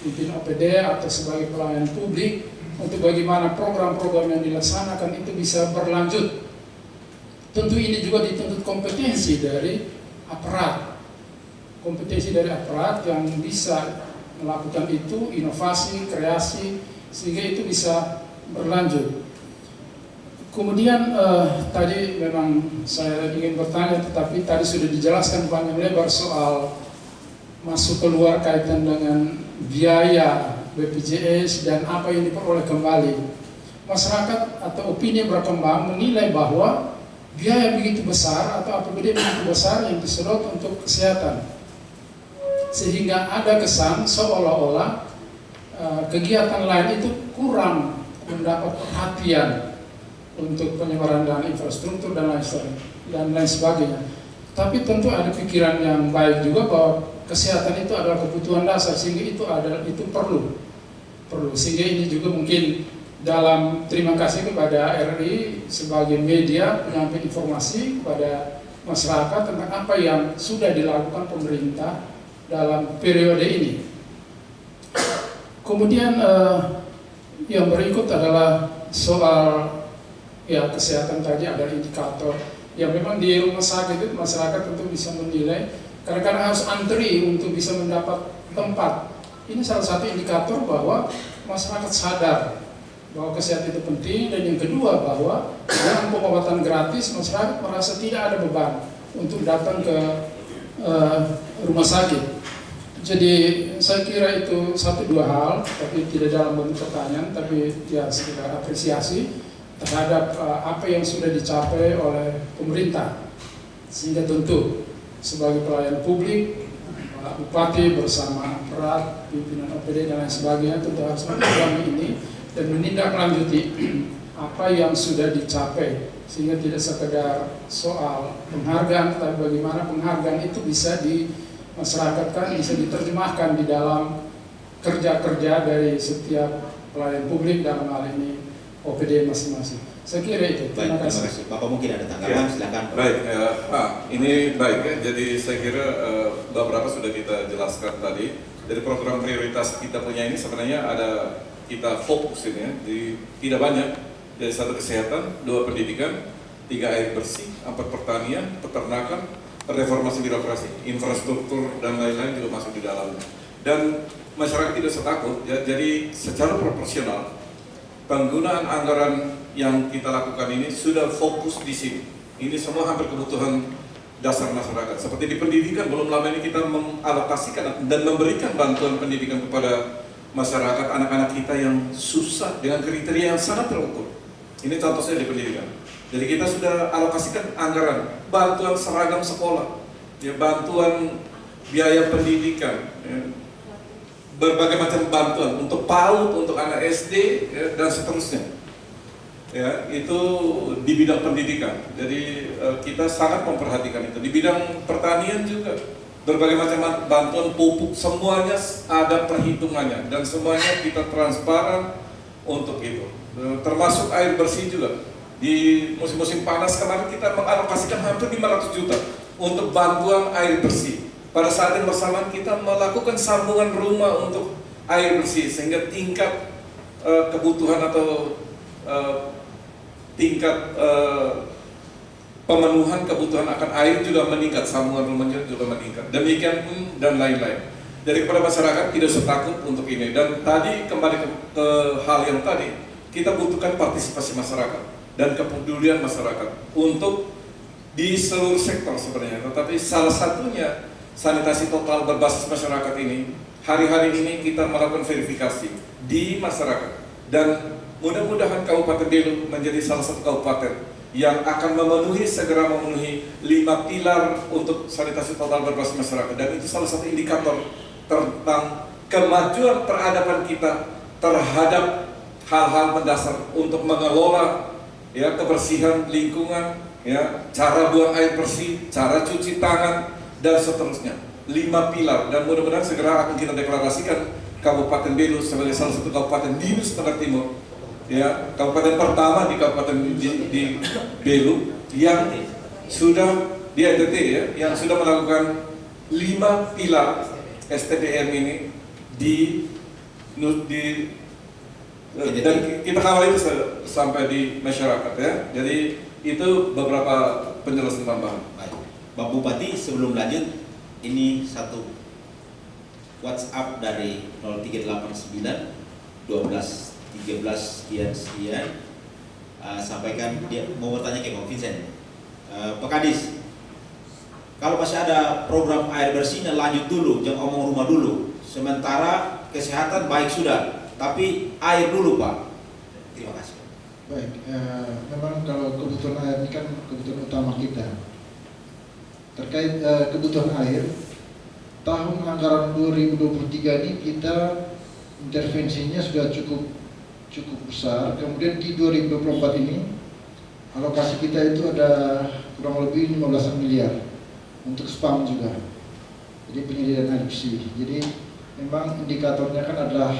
pimpinan OPD atau sebagai pelayan publik untuk bagaimana program-program yang dilaksanakan itu bisa berlanjut. Tentu ini juga dituntut kompetensi dari aparat, yang bisa melakukan itu, inovasi, kreasi, sehingga itu bisa berlanjut. Kemudian tadi memang saya ingin bertanya, tetapi tadi sudah dijelaskan panjang lebar soal masuk keluar kaitan dengan biaya BPJS dan apa yang diperoleh kembali. Masyarakat atau opini berkembang menilai bahwa biaya begitu besar atau APBD begitu besar yang disedot untuk kesehatan, sehingga ada kesan seolah-olah kegiatan lain itu kurang mendapat perhatian untuk penyebaran dana infrastruktur dan lain sebagainya. Tapi tentu ada pikiran yang baik juga bahwa kesehatan itu adalah kebutuhan dasar, sehingga itu perlu. Sehingga ini juga mungkin dalam terima kasih kepada RRI sebagai media penyampaian informasi kepada masyarakat tentang apa yang sudah dilakukan pemerintah dalam periode ini. Kemudian yang berikut adalah soal kesehatan. Tadi ada indikator yang memang di rumah sakit itu masyarakat tentu bisa menilai, kadang-kadang harus antri untuk bisa mendapat tempat. Ini salah satu indikator bahwa masyarakat sadar bahwa kesehatan itu penting, dan yang kedua bahwa dengan pengobatan gratis masyarakat merasa tidak ada beban untuk datang ke rumah sakit. Jadi saya kira itu 1-2 hal, tapi tidak dalam bentuk pertanyaan, tapi ya sekedar apresiasi terhadap apa yang sudah dicapai oleh pemerintah. Sehingga tentu sebagai pelayan publik, Pak Bupati bersama aparat, pimpinan OPD dan lain sebagainya tentu harus mengetahui ini dan menindaklanjuti apa yang sudah dicapai, sehingga tidak sekedar soal penghargaan, tapi bagaimana penghargaan itu bisa dimasyarakatkan, bisa diterjemahkan di dalam kerja-kerja dari setiap pelayan publik, dalam hal ini OPD masing-masing. Saya kira itu. Terima kasih. Bapak mungkin ada tanggapan, silakan. Baik, ini baik ya. Jadi saya kira beberapa sudah kita jelaskan tadi. Dari program prioritas kita punya ini sebenarnya ada, kita fokus ini ya, tidak banyak. Dari 1 kesehatan, 2 pendidikan, 3 air bersih, 4 pertanian, peternakan, reformasi birokrasi, infrastruktur dan lain-lain juga masuk di dalamnya. Dan masyarakat tidak usah takut ya. Jadi secara proporsional penggunaan anggaran yang kita lakukan ini sudah fokus di sini. Ini semua hampir kebutuhan dasar masyarakat. Seperti di pendidikan, belum lama ini kita mengalokasikan dan memberikan bantuan pendidikan kepada masyarakat, anak-anak kita yang susah dengan kriteria yang sangat terukur. Ini contoh saya di pendidikan. Jadi kita sudah alokasikan anggaran, bantuan seragam sekolah, ya, bantuan biaya pendidikan, ya, berbagai macam bantuan untuk PAUD, untuk anak SD, ya, dan seterusnya. Ya, itu di bidang pendidikan. Jadi kita sangat memperhatikan itu. Di bidang pertanian juga berbagai macam bantuan pupuk, semuanya ada perhitungannya dan semuanya kita transparan untuk itu. Termasuk air bersih juga. Di musim-musim panas kemarin kita mengalokasikan hampir 500 juta untuk bantuan air bersih. Pada saat yang bersamaan kita melakukan sambungan rumah untuk air bersih, sehingga tingkat kebutuhan atau tingkat pemenuhan kebutuhan akan air juga meningkat, sambungan rumahnya juga meningkat. Demikian pun dan lain-lain. Jadi kepada masyarakat tidak usah takut untuk ini. Dan tadi kembali ke hal yang tadi, kita butuhkan partisipasi masyarakat dan kepedulian masyarakat untuk di seluruh sektor sebenarnya. Tetapi salah satunya sanitasi total berbasis masyarakat ini, hari-hari ini kita melakukan verifikasi di masyarakat, dan mudah-mudahan Kabupaten Belu menjadi salah satu kabupaten yang akan segera memenuhi 5 pilar untuk sanitasi total berbasis masyarakat. Dan itu salah satu indikator tentang kemajuan peradaban kita terhadap hal-hal mendasar untuk mengelola ya kebersihan lingkungan, ya, cara buang air bersih, cara cuci tangan, dan seterusnya. 5 pilar, dan mudah-mudahan segera akan kita deklarasikan Kabupaten Belu sebagai salah satu kabupaten di Nusa Tenggara Timur, ya, kabupaten pertama di kabupaten di Belu yang sudah di NTT ya, yang sudah melakukan 5 pilar STDM ini di dan kita kawal itu sampai di masyarakat ya. Jadi itu beberapa penjelasan tambahan. Baik. Pak Bupati, sebelum lanjut, ini satu WhatsApp dari 0389 12 13 sekian. Sampaikan, dia mau bertanya ke Bang Vincent. Pak Kadis, kalau masih ada program air bersihnya lanjut dulu, jangan omong rumah dulu. Sementara kesehatan baik sudah, tapi air dulu Pak. Terima kasih. Baik, memang kalau kebutuhan air ini kan kebutuhan utama kita. Terkait kebutuhan air, tahun anggaran 2023 ini kita intervensinya sudah cukup besar. Kemudian di 2024 ini alokasi kita itu ada kurang lebih 15 miliar untuk spam juga. Jadi penyediaan air bersih. Jadi memang indikatornya kan adalah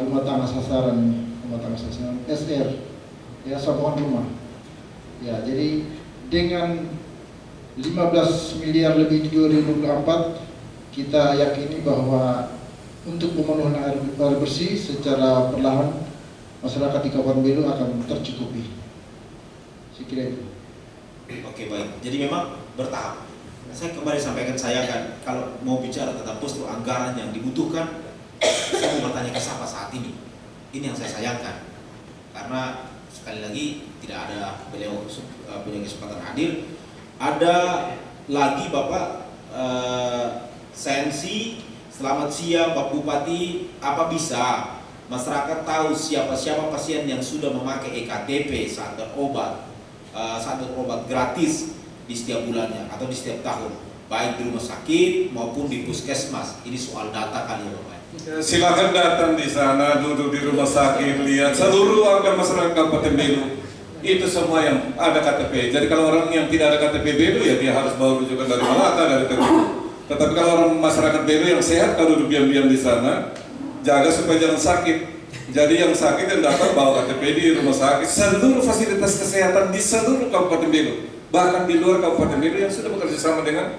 rumah tangga sasaran, SR, ya, sambungan rumah. Ya, jadi dengan 15 miliar lebih di 2024, kita yakini bahwa untuk pemenuhan air bersih secara perlahan masyarakat di Kabupaten Belu akan tercukupi. Saya kira itu. Oke, baik. Jadi memang bertahap. Saya kembali sampaikan, saya kan kalau mau bicara tentang posko anggaran yang dibutuhkan, saya mau bertanya ke siapa saat ini. Ini yang saya sayangkan, karena sekali lagi tidak ada beliau punya kesempatan hadir. Ada lagi Bapak Sensi, selamat siang Pak Bupati. Apa bisa masyarakat tahu siapa-siapa pasien yang sudah memakai EKTP saat berobat gratis di setiap bulannya atau di setiap tahun, baik di rumah sakit maupun di puskesmas? Ini soal data kali ya Bapak. Silakan datang di sana, duduk di rumah sakit, lihat seluruh warga masyarakat Kabupaten Belu. Itu semua yang ada KTP. Jadi kalau orang yang tidak ada KTP Belu, ya dia harus bawa rujukan dari Malaka, dari Teguh. Tetapi kalau orang masyarakat Belu yang sehat, kalau duduk diam-diam di sana, jaga supaya jangan sakit. Jadi yang sakit yang datang bawa KTP di rumah sakit. Seluruh fasilitas kesehatan di seluruh Kabupaten Belu, bahkan di luar Kabupaten Belu yang sudah bekerja sama dengan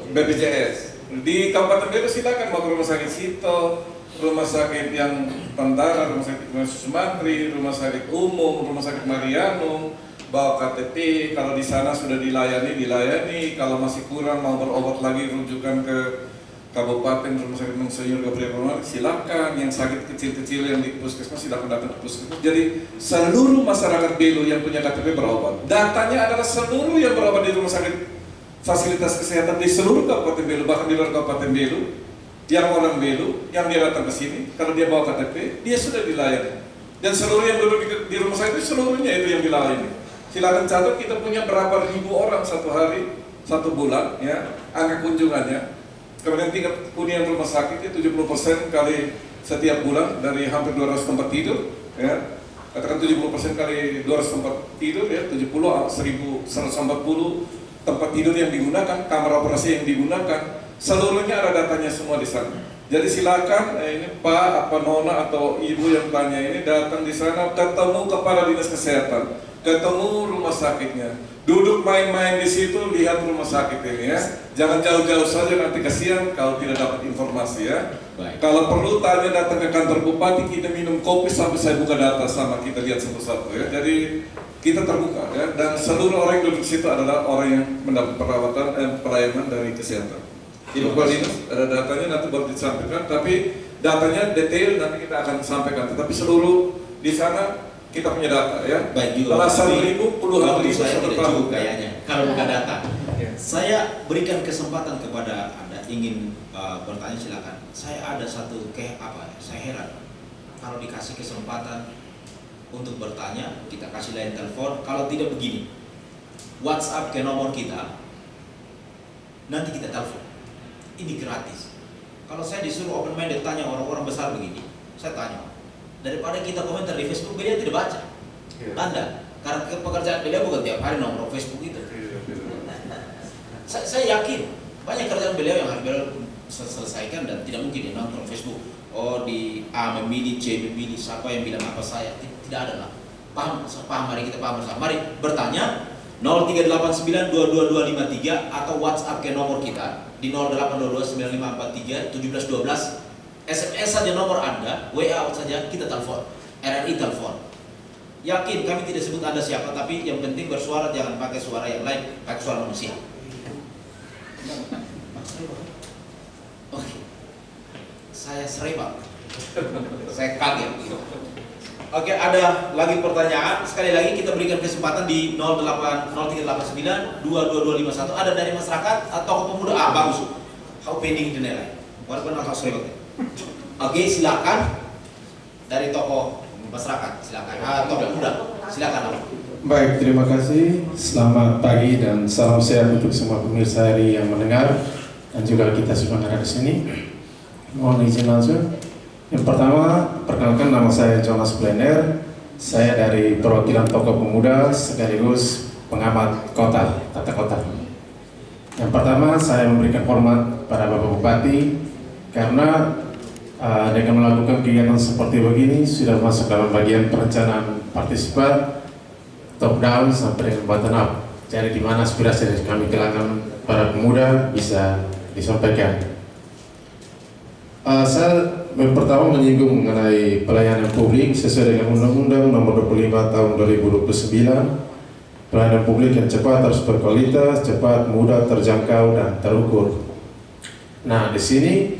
BPJS. Di Kabupaten Belu silakan mau ke rumah sakit Sito, rumah sakit yang Tentara, rumah sakit Sumantri, rumah sakit umum, rumah sakit Mariano, bawa KTP. Kalau di sana sudah dilayani. Kalau masih kurang mau berobat lagi, rujukan ke Kabupaten Rumah Sakit Monsinyur Gabriel Purwomangkunegaran, silakan. Yang sakit kecil-kecil yang di puskesmas silakan datang ke puskesmas. Jadi seluruh masyarakat Belu yang punya KTP berobat. Datanya adalah seluruh yang berobat di rumah sakit fasilitas kesehatan di seluruh Kabupaten Belu, bahkan di luar Kabupaten Belu. Yang orang Belu, yang dia datang ke sini, kalau dia bawa KTP, dia sudah dilayani. Dan seluruh yang duduk di rumah sakit itu seluruhnya itu yang dilayani. Silakan catat, kita punya berapa ribu orang satu hari, satu bulan, ya, angka kunjungannya. Kemudian tingkat hunian rumah sakit itu 70% kali setiap bulan dari hampir 200 tempat tidur, ya. Katakan 70% kali 200 tempat tidur, ya, 70, 1.140 tempat tidur yang digunakan, kamar operasi yang digunakan. Seluruhnya ada datanya semua di sana. Jadi silakan ini Pak, Nona atau Ibu yang tanya ini datang di sana, ketemu kepala dinas kesehatan, ketemu rumah sakitnya, duduk main-main di situ, lihat rumah sakit ini ya. Jangan jauh-jauh saja, nanti kasihan kalau tidak dapat informasi ya. Baik. Kalau perlu tanya datang ke kantor bupati, kita minum kopi sampai saya buka data sama kita lihat satu-satu ya. Jadi kita terbuka ya, dan seluruh orang yang duduk situ adalah orang yang mendapat perawatan pelayanan dari kesehatan. Di Kepala Dinas ada datanya, nanti baru disampaikan, tapi datanya detail nanti kita akan sampaikan. Tetapi seluruh di sana kita punya data ya. Baik juga. Belasan ribu, puluhan ribu saya tidak tahun cukup kayaknya kalau bukan data. Ya. Saya berikan kesempatan kepada Anda ingin bertanya, silakan. Saya ada satu saya heran kalau dikasih kesempatan untuk bertanya, kita kasih line telepon. Kalau tidak begini, WhatsApp ke nomor kita, nanti kita telepon. Ini gratis. Kalau saya disuruh open minded tanya orang-orang besar begini, saya tanya. Daripada kita komentar di Facebook, beliau tidak baca. Ya. Anda, karena pekerjaan beliau bukan tiap hari nongkrong Facebook itu. Saya yakin banyak kerjaan beliau yang harus beliau selesaikan dan tidak mungkin dia nongkrong Facebook. Oh, di A memilih, C memilih, siapa yang bilang apa saya, tidak ada lah. Paham, mari kita paham bersama. Mari bertanya, 0389222253 atau WhatsApp ke nomor kita di 082295431712. SMS saja nomor Anda, WA saja kita telepon, RRI telepon. Yakin kami tidak sebut Anda siapa, tapi yang penting bersuara, jangan pakai suara yang lain, pakai suara manusia. Oke. Saya serebak. Saya kaget. Oke, ada lagi pertanyaan. Sekali lagi kita berikan kesempatan di 0389222251. Ada dari masyarakat atau pemuda? Bagus. How pending dinilai. Walaupun agak serebak. Oke, silakan dari tokoh masyarakat, silakan. Tokoh pemuda, silakan. Baik, terima kasih. Selamat pagi dan salam sehat untuk semua pemirsa RRI yang mendengar dan juga kita semua yang ada di sini. Mohon izin langsung. Yang pertama, perkenalkan nama saya Jonas Blender. Saya dari perwakilan tokoh pemuda sekaligus pengamat kota, tata kota. Yang pertama, saya memberikan hormat pada Bapak Bupati karena dengan melakukan kegiatan seperti begini sudah masuk dalam bagian perencanaan partisipan top down sampai dengan bottom up. Jadi di mana aspirasi dari kami kalangan para pemuda bisa disampaikan. Saya pertama menyinggung mengenai pelayanan publik sesuai dengan Undang-Undang Nomor 25 Tahun 2029. Pelayanan publik yang cepat harus berkualitas, cepat, mudah, terjangkau dan terukur. Nah, di sini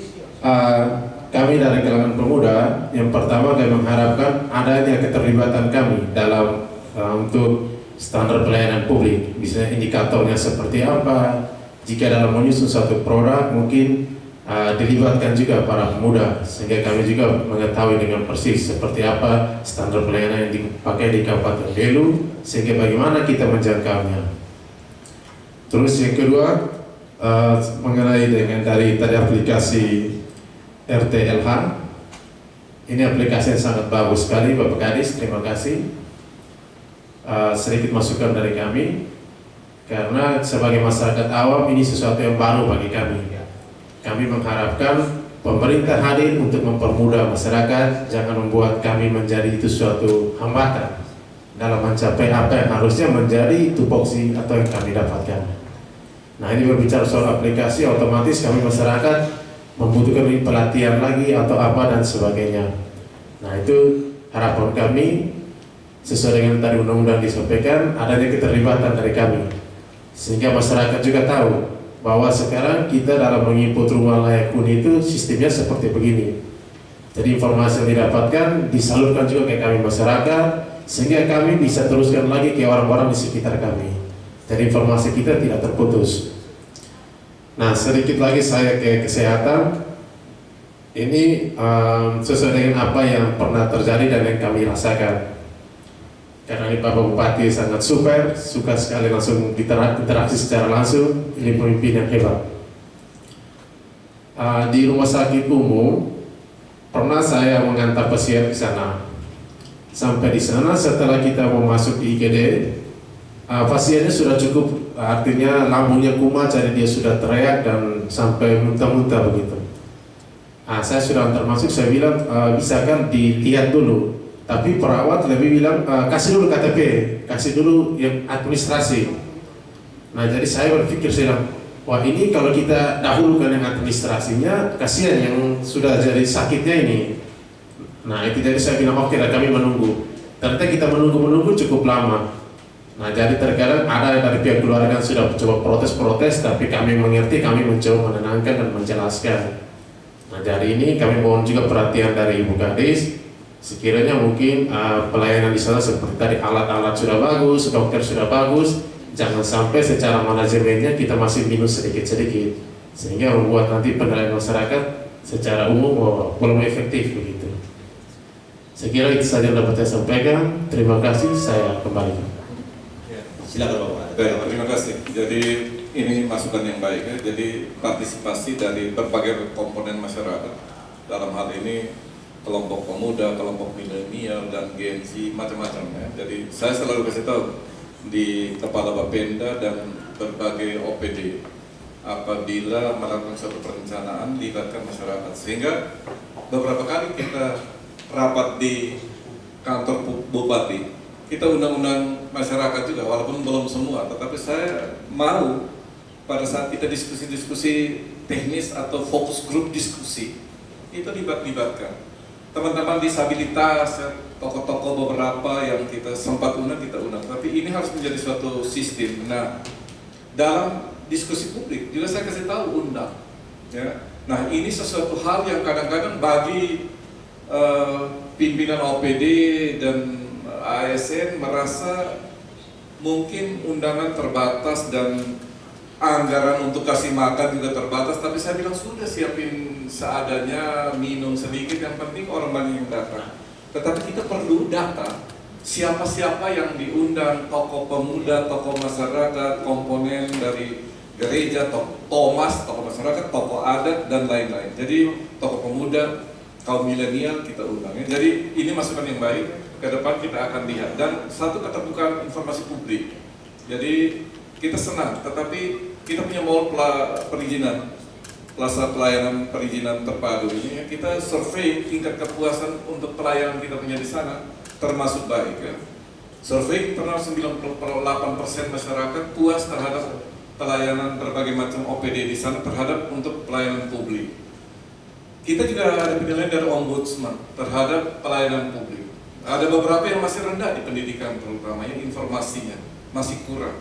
kami dari kalangan pemuda yang pertama kami mengharapkan adanya keterlibatan kami dalam untuk standar pelayanan publik. Misalnya indikatornya seperti apa. Jika dalam menyusun satu produk mungkin dilibatkan juga para pemuda sehingga kami juga mengetahui dengan persis seperti apa standar pelayanan yang dipakai di Kabupaten Belu sehingga bagaimana kita menjangkaunya. Terus yang kedua mengenai dengan dari tadi aplikasi RTLH, ini aplikasi yang sangat bagus sekali Bapak Kadis, terima kasih. Sedikit masukan dari kami karena sebagai masyarakat awam ini sesuatu yang baru bagi kami. Kami mengharapkan pemerintah hadir untuk mempermudah masyarakat, jangan membuat kami menjadi itu suatu hambatan dalam mencapai apa yang harusnya menjadi tupoksi atau yang kami dapatkan. Nah, ini berbicara soal aplikasi, otomatis kami masyarakat membutuhkan pelatihan lagi atau apa dan sebagainya. Nah, itu harapan kami sesuai dengan tadi undang-undang disampaikan, adanya keterlibatan dari kami sehingga masyarakat juga tahu bahwa sekarang kita dalam menginput rumah layak huni itu sistemnya seperti begini. Jadi informasi yang didapatkan disalurkan juga ke kami masyarakat sehingga kami bisa teruskan lagi ke orang-orang di sekitar kami. Jadi informasi kita tidak terputus. Nah, sedikit lagi saya ke kesehatan. Ini sesuai dengan apa yang pernah terjadi dan yang kami rasakan. Karena ini Bapak Bupati sangat super, suka sekali langsung interaksi secara langsung. Ini pemimpin yang hebat. Di rumah sakit umum pernah saya mengantar pasien ke sana. Sampai di sana setelah kita mau masuk di IGD, pasiennya sudah cukup, artinya lambungnya kumat, jadi dia sudah teriak dan sampai muntah-muntah begitu. Saya sudah antar masuk, saya bilang bisa kan dilihat dulu. Tapi perawat lebih bilang kasih dulu KTP, kasih dulu yang administrasi. Nah, jadi saya berpikir, saya bilang, wah ini kalau kita dahulukan yang administrasinya, kasihan yang sudah jadi sakitnya ini. Nah, itu jadi saya bilang oke lah, kami menunggu. Ternyata kita menunggu cukup lama. Nah, jadi terkadang ada dari pihak keluarga yang sudah coba protes-protes, tapi kami mengerti, kami mencoba menenangkan dan menjelaskan. Nah, jadi ini kami mohon juga perhatian dari Ibu Kadis. Sekiranya mungkin pelayanan di sana seperti tadi alat-alat sudah bagus, dokter sudah bagus, jangan sampai secara manajemennya kita masih minus sedikit-sedikit sehingga membuat nanti penilaian masyarakat secara umum belum efektif begitu. Saya kira itu saja yang dapat saya sampaikan. Terima kasih, saya kembalikan. Silakan Bapak. Baik, terima kasih. Jadi ini masukan yang baik ya. Jadi partisipasi dari berbagai komponen masyarakat dalam hal ini kelompok pemuda, kelompok milenial dan Gen Z macam-macam ya. Jadi saya selalu kasih tahu di kepala Bapenda dan berbagai OPD apabila melakukan suatu perencanaan libatkan masyarakat sehingga beberapa kali kita rapat di kantor Bupati kita undang-undang masyarakat juga, walaupun belum semua, tetapi saya mau pada saat kita diskusi-diskusi teknis atau fokus grup diskusi, itu libatkan teman-teman disabilitas, ya, tokoh-tokoh beberapa yang kita sempat undang, kita undang. Tapi ini harus menjadi suatu sistem. Nah, dalam diskusi publik juga saya kasih tahu undang. Ya. Nah, ini sesuatu hal yang kadang-kadang bagi pimpinan OPD dan ASN merasa mungkin undangan terbatas dan anggaran untuk kasih makan juga terbatas, tapi saya bilang sudah siapin seadanya, minum sedikit, yang penting orang banyak yang datang. Tetapi kita perlu data siapa-siapa yang diundang, tokoh pemuda, tokoh masyarakat, komponen dari gereja, tokoh masyarakat, tokoh adat, dan lain-lain. Jadi tokoh pemuda, kaum milenial kita undang. Jadi ini masukan yang baik, ke depan kita akan lihat. Dan satu, keterbukaan informasi publik. Jadi kita senang, tetapi kita punya mall perizinan, plaza pelayanan perizinan terpadu ini, kita survei tingkat kepuasan untuk pelayanan kita punya di sana termasuk baik. Ya. Survei internal 98% masyarakat puas terhadap pelayanan berbagai macam OPD di sana terhadap untuk pelayanan publik. Kita juga ada penilaian dari Ombudsman terhadap pelayanan publik. Ada beberapa yang masih rendah di pendidikan, terutamanya informasinya masih kurang.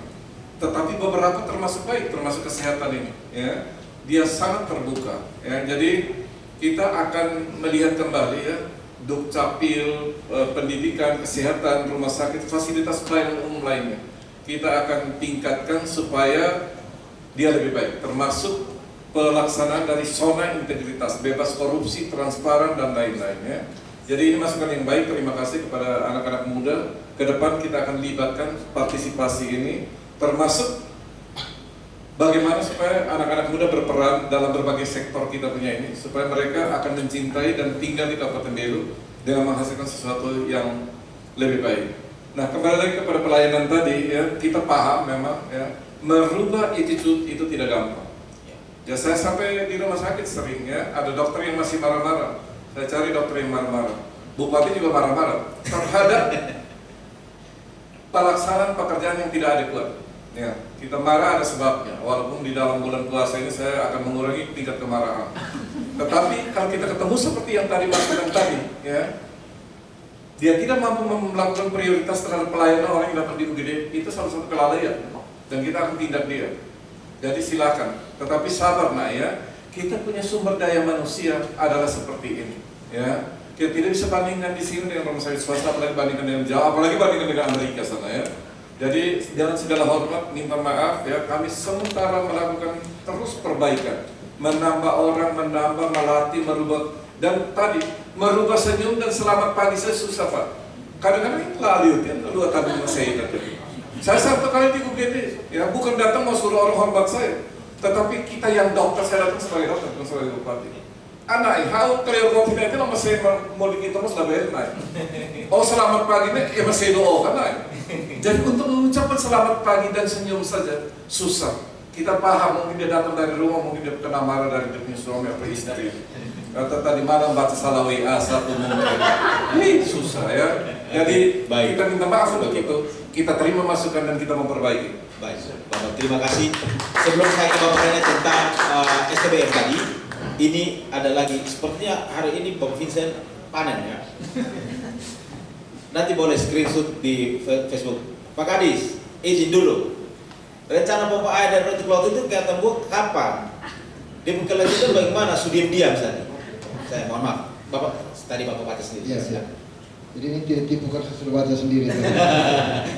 Tetapi beberapa termasuk baik, termasuk kesehatan ini, ya, dia sangat terbuka. Ya, jadi kita akan melihat kembali ya, Dukcapil, pendidikan, kesehatan, rumah sakit, fasilitas pelayanan umum lainnya. Kita akan tingkatkan supaya dia lebih baik, termasuk pelaksanaan dari zona integritas, bebas korupsi, transparan dan lain-lain. Ya. Jadi ini masukan yang baik. Terima kasih kepada anak-anak muda. Ke depan kita akan libatkan partisipasi ini, termasuk bagaimana supaya anak-anak muda berperan dalam berbagai sektor kita punya ini, supaya mereka akan mencintai dan tinggal di Kabupaten Belu dengan menghasilkan sesuatu yang lebih baik. Nah, kembali lagi kepada pelayanan tadi, ya, kita paham memang ya, merubah attitude itu tidak gampang. Ya, saya sampai di rumah sakit sering ya, ada dokter yang masih marah-marah. Saya cari dokter yang marah-marah. Bupati juga marah-marah terhadap pelaksanaan pekerjaan yang tidak adekuat. Ya, kita marah ada sebabnya. Walaupun di dalam bulan puasa ini saya akan mengurangi tingkat kemarahan. Tetapi kalau kita ketemu seperti yang tadi Mas bilang tadi, ya, dia tidak mampu melakukan prioritas terhadap pelayanan orang yang dapat di UGD, itu salah satu kelalaian. Dan kita akan tindak dia. Jadi silakan. Tetapi sabar nak ya. Kita punya sumber daya manusia adalah seperti ini. Ya, kita tidak bisa bandingkan di sini dengan rumah sakit swasta, apalagi bandingkan dengan Jawa, apalagi bandingkan dengan Amerika sana ya. Jadi dengan segala hormat minta maaf ya, kami sementara melakukan terus perbaikan, menambah orang, menambah, melatih, merubah, dan tadi merubah senyum dan selamat pagi saya susah Pak. Kadang-kadang itu lalu kan kedua tadi saya tadi. Saya satu kali di UGD ya, bukan datang mau suruh orang hormat saya, tetapi kita yang dokter, saya datang sebagai dokter, bukan sebagai bupati. Anak, how clear confident itu masih mau kita mas lebih naik. Oh selamat pagi nih, ya masih doa kan naik. Jadi untuk mengucapkan selamat pagi dan senyum saja susah. Kita paham mungkin dia datang dari rumah, mungkin dia kena marah dari dia punya suami atau istri. Kata tadi malam baca salah WA satu mungkin. Ini susah ya. Jadi baik. Kita minta maaf untuk itu. Kita terima masukan dan kita memperbaiki. Baik, Bapak, terima kasih. Sebelum saya ke Bapak tanya tentang STBM tadi, ini ada lagi, sepertinya hari ini Bapak Vincent panen ya. Nanti boleh screenshot di Facebook. Pak Kadis, izin dulu. Rencana Bapak Ayah dan Roti Klot itu kegiatan Bu kapan? Dilanjutkan bagaimana? Diam tadi. Saya mohon maaf, Bapak tadi Bapak baca sendiri. Ya, ya. Jadi ini bukan saya sudah baca sendiri.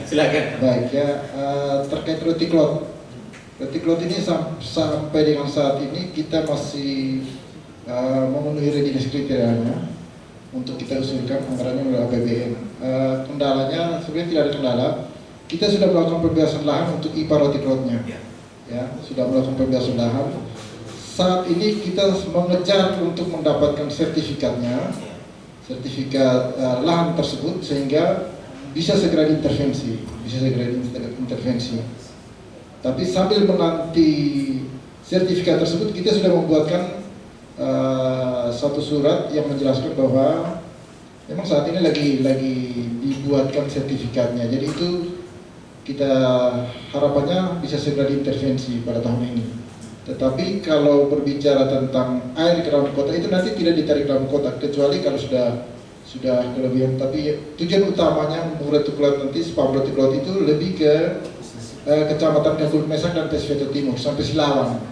Silakan. Baik ya, terkait Roti Klot. Roti Klot ini sampai dengan saat ini kita masih memenuhi readiness kriterianya untuk kita usulkan anggarannya melalui APBN. Kendalanya sebenarnya tidak ada kendala. Kita sudah melakukan pembebasan lahan untuk IPA Roti Klotnya. Ya, sudah melakukan pembebasan lahan. Saat ini kita mengejar untuk mendapatkan sertifikatnya, sertifikat lahan tersebut sehingga bisa segera diintervensi, Tapi sambil menanti sertifikat tersebut, kita sudah membuatkan satu surat yang menjelaskan bahwa Memang saat ini lagi dibuatkan sertifikatnya. Jadi itu kita harapannya bisa segera diintervensi pada tahun ini. Tetapi kalau berbicara tentang air ke dalam kota itu nanti tidak ditarik dalam kota kecuali kalau sudah kelebihan. Tapi tujuan utamanya Muratukulat nanti Spamratukulat itu lebih ke Kecamatan Kaful Mesak dan Tesveto Timur sampai Silawan.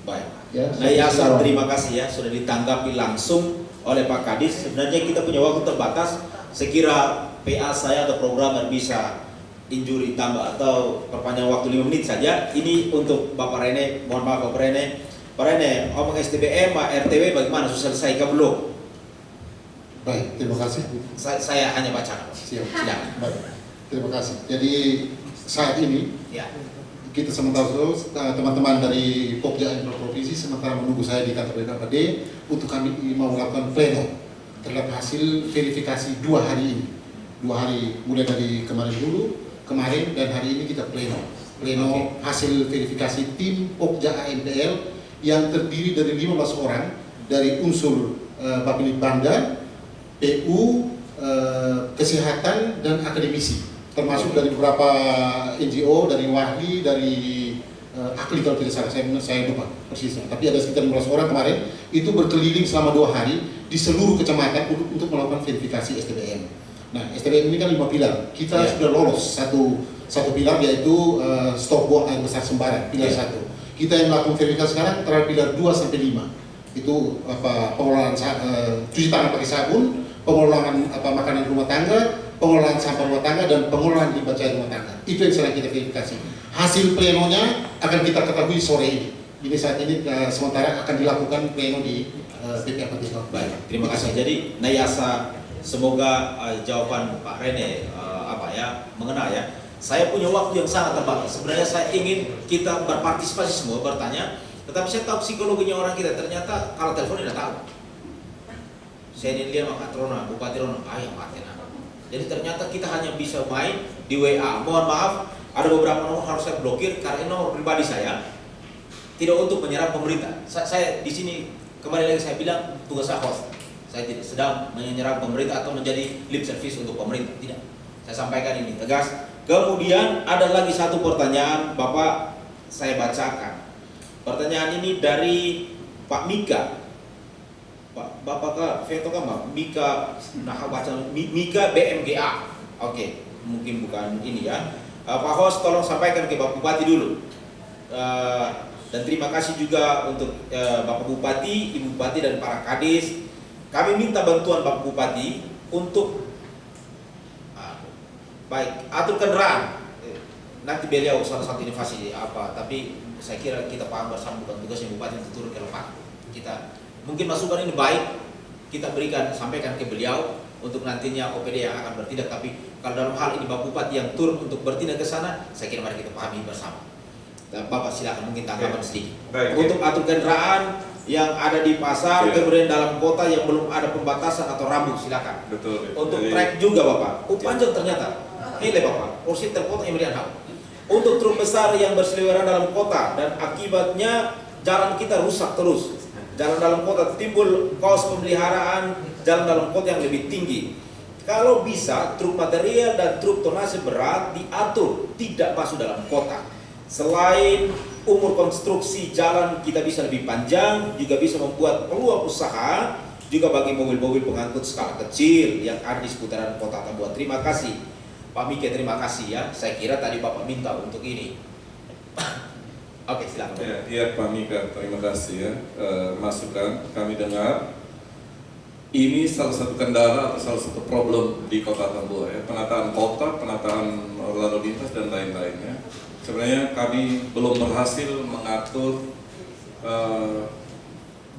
Baik. Ya, Nah, Yasan, terima kasih ya sudah ditanggapi langsung oleh Pak Kadis. Sebenarnya kita punya waktu terbatas. Sekira PA saya atau programmer bisa injuri tambah atau perpanjang waktu 5 menit saja. Ini untuk Bapak Rene, mohon maaf Bapak Rene. Pak Rene, omong STBM, RTW bagaimana? Sudah selesai ke belum? Baik, terima kasih. Saya hanya baca. Siap. Silakan. Baik, terima kasih. Jadi saat ini Ya. kita sementara teman-teman dari Pokja Info Provinsi sementara menunggu saya di kantor DPD untuk kami mau melakukan pleno terhadap hasil verifikasi 2 hari ini. 2 hari mulai dari kemarin dan hari ini kita pleno hasil verifikasi tim Pokja AMPL yang terdiri dari 15 orang dari unsur Bapilih Banda, PU, kesehatan dan akademisi, termasuk dari beberapa NGO, dari WAHI, dari Akli kalau tidak salah, saya lupa persisnya. Tapi ada sekitar 15 orang kemarin itu berkeliling selama 2 hari di seluruh kecamatan untuk melakukan verifikasi STBM. Nah, STBM ini kan 5 pilar. Kita sudah lolos satu pilar yaitu stop buang air besar sembarang, pilar 1. Kita yang melakukan verifikasi sekarang terhadap pilar 2 sampai 5. Itu pengelolaan cuci tangan pakai sabun, pengelolaan makanan rumah tangga, pengelolaan sampah rumah tangga dan pengelolaan limbah cair rumah tangga. Itu yang sedang kita verifikasi. Hasil plenonya akan kita ketahui sore ini. Ini saat ini sementara akan dilakukan pleno di DPR. Baik, terima kasih. Jadi Nayasa, semoga jawaban Pak Rene mengena ya. Saya punya waktu yang sangat terbatas. Sebenarnya saya ingin kita berpartisipasi semua bertanya, tetapi saya tahu psikologinya orang kita. Ternyata kalau telepon tidak tahu. Saya ini lihat Pak Trona, Bupati Rono, yang mati. Jadi ternyata kita hanya bisa main di WA. Mohon maaf, ada beberapa nomor harus saya blokir karena ini nomor pribadi saya. Tidak untuk menyerang pemerintah. Saya di sini kembali lagi saya bilang tugas saya host. Saya tidak sedang menyerang pemerintah atau menjadi lip service untuk pemerintah. Tidak. Saya sampaikan ini tegas. Kemudian ada lagi satu pertanyaan, Bapak, saya bacakan. Pertanyaan ini dari Pak Mika. Bapak Veto kan Pak? Mika, Mika BMGA. Oke, mungkin bukan ini ya. Pak Host, tolong sampaikan ke Bapak Bupati dulu. Dan terima kasih juga untuk Bapak Bupati, Ibu Bupati dan para Kadis. Kami minta bantuan Bapak Bupati untuk baik atur kendaraan. Nanti beliau salah satu inovasi tapi saya kira kita paham bersama bukan tugasnya Bupati untuk turun ke lapangan. Kita mungkin masukan ini baik kita berikan, sampaikan ke beliau untuk nantinya OPD yang akan bertindak. Tapi kalau dalam hal ini Bapak Bupati yang turun untuk bertindak ke sana, saya kira mari kita pahami bersama. Dan Bapak silakan mungkin tanggapan sedikit. Untuk atur kendaraan yang ada di pasar, kemudian dalam kota yang belum ada pembatasan atau rambu, silakan. Betul. Untuk trek juga Bapak, panjang ternyata. Ini Bapak, porsi terkota yang melihat hal. Untuk truk besar yang berseliweran dalam kota dan akibatnya jalan kita rusak terus. Jalan dalam kota timbul kos pemeliharaan jalan dalam kota yang lebih tinggi. Kalau bisa truk material dan truk tonase berat diatur tidak masuk dalam kota. Selain umur konstruksi jalan kita bisa lebih panjang, juga bisa membuat peluang usaha juga bagi mobil-mobil pengangkut skala kecil yang ada di seputaran kota Tambuah. Terima kasih Pak Mike, terima kasih ya. Saya kira tadi Bapak minta untuk ini. Oke, silakan. Ya, Pak Mika, terima kasih ya. Masukan kami dengar. Ini salah satu kendala atau salah satu problem di Kota Tambuah ya. Penataan kota, penataan lalu lintas dan lain-lainnya. Sebenarnya kami belum berhasil mengatur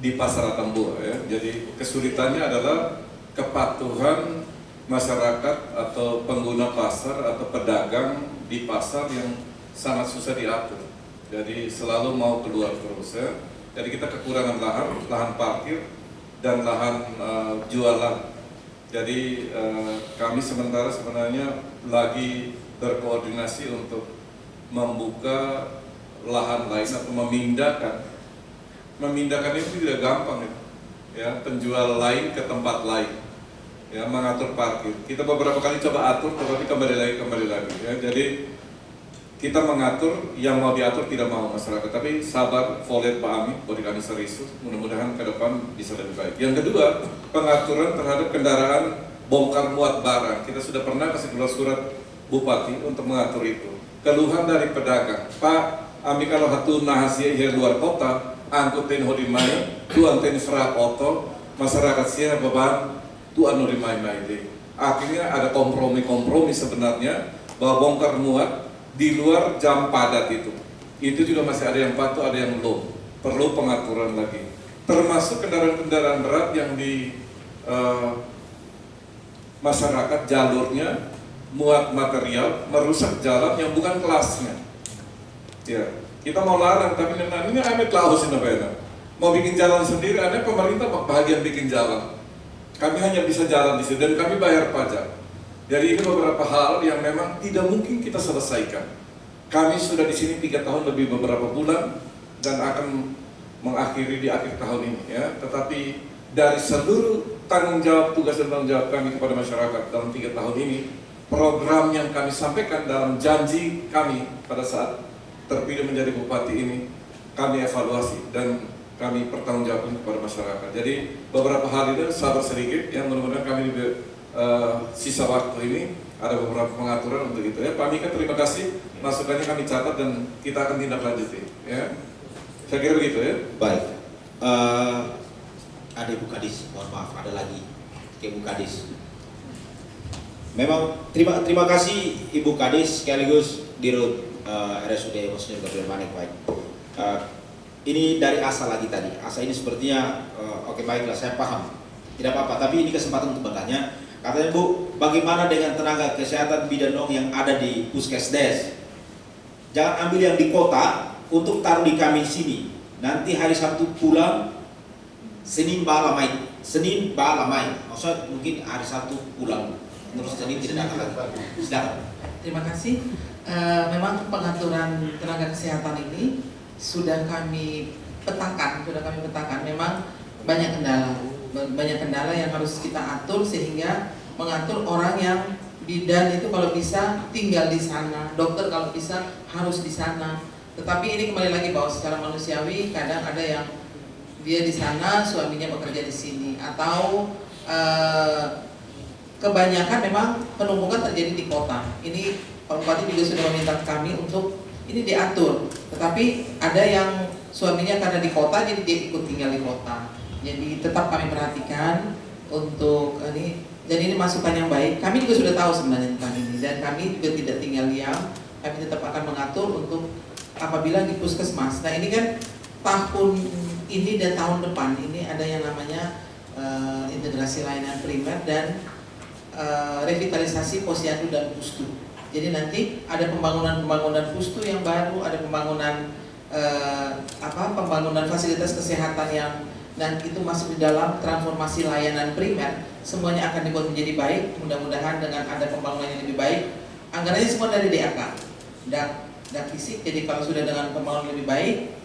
di pasar Tambuah ya. Jadi kesulitannya adalah kepatuhan masyarakat atau pengguna pasar atau pedagang di pasar yang sangat susah diatur. Jadi selalu mau keluar terus ya. Jadi kita kekurangan lahan parkir dan lahan jualan. Jadi kami sementara sebenarnya lagi berkoordinasi untuk membuka lahan lain atau memindahkan. Memindahkan itu tidak gampang ya. Penjual lain ke tempat lain. ya, mengatur parkir. Kita beberapa kali coba atur, tetapi kembali lagi ya. Jadi kita mengatur, yang mau diatur tidak mau masyarakat. Tapi sabar, follow Pak Ami, bodi kami serius. Mudah-mudahan ke depan bisa lebih baik. Yang kedua, pengaturan terhadap kendaraan bongkar muat barang. Kita sudah pernah kasih keluar surat Bupati untuk mengatur itu. Keluhan dari pedagang, Pak Ami kalau hatu nahasia di luar kota, angkutin hodimai, tuan ten serak oto, masyarakat sia beban, tuan hodimai deh. Akhirnya ada kompromi sebenarnya bahwa bongkar muat di luar jam padat itu juga masih ada yang patuh, ada yang belum, perlu pengaturan lagi, termasuk kendaraan-kendaraan berat yang di masyarakat jalurnya muat material merusak jalan yang bukan kelasnya. Ya, kita mau larang, tapi ini aneh klaus ini mau bikin jalan sendiri, aneh pemerintah bahagian bikin jalan, kami hanya bisa jalan di situ dan kami bayar pajak. Jadi ini beberapa hal yang memang tidak mungkin kita selesaikan. Kami sudah di sini 3 tahun lebih beberapa bulan dan akan mengakhiri di akhir tahun ini ya. Tetapi dari seluruh tanggung jawab, tugas dan tanggung jawab kami kepada masyarakat dalam 3 tahun ini, program yang kami sampaikan dalam janji kami pada saat terpilih menjadi bupati ini, kami evaluasi dan kami pertanggungjawabkan kepada masyarakat. Jadi beberapa hal itu sabar sedikit, yang mudah-mudahan kami sisa waktu ini ada beberapa pengaturan untuk itu ya. Pak Mika, terima kasih, masukannya kami catat dan kita akan tindak lanjuti ya. Saya kira begitu ya. Baik, ada Ibu Kadis, mohon maaf ada lagi Ibu Kadis. Memang terima kasih Ibu Kadis sekaligus Dirut RSUD Monsinyur Gabriel Manik. Baik, ini dari Asa lagi tadi. Asa ini sepertinya oke, baiklah, saya paham, tidak apa-apa, tapi ini kesempatan untuk bertanya. Katanya Bu, bagaimana dengan tenaga kesehatan bidanong yang ada di Puskesdes? Jangan ambil yang di kota untuk taruh di kami sini. Nanti hari Sabtu pulang, Senin balamai. Maksudnya mungkin hari Sabtu pulang, terus Senin tidak datang lagi. Silakan. Terima kasih. Memang pengaturan tenaga kesehatan ini sudah kami petakan. Memang banyak kendala yang harus kita atur, sehingga mengatur orang yang bidan itu kalau bisa tinggal di sana, dokter kalau bisa harus di sana. Tetapi ini kembali lagi bahwa secara manusiawi kadang ada yang dia di sana, suaminya bekerja di sini, atau kebanyakan memang penumpukan terjadi di kota. Ini Pak Bupati juga sudah meminta kami untuk ini diatur. Tetapi ada yang suaminya karena di kota jadi dia ikut tinggal di kota. Jadi tetap kami perhatikan untuk ini, dan ini masukan yang baik. Kami juga sudah tahu sebenarnya tentang ini, dan kami juga tidak tinggal diam. Kami tetap akan mengatur untuk apabila di puskesmas. Nah ini kan tahun ini dan tahun depan ini ada yang namanya integrasi layanan primer dan revitalisasi posyandu dan pustu. Jadi nanti ada pembangunan pustu yang baru, ada pembangunan fasilitas kesehatan yang dan itu masuk di dalam transformasi layanan primer. Semuanya akan dibuat menjadi baik, mudah-mudahan dengan ada pembangunan yang lebih baik. Anggarannya semua dari DAK, dak fisik. Jadi kalau sudah dengan pembangunan lebih baik,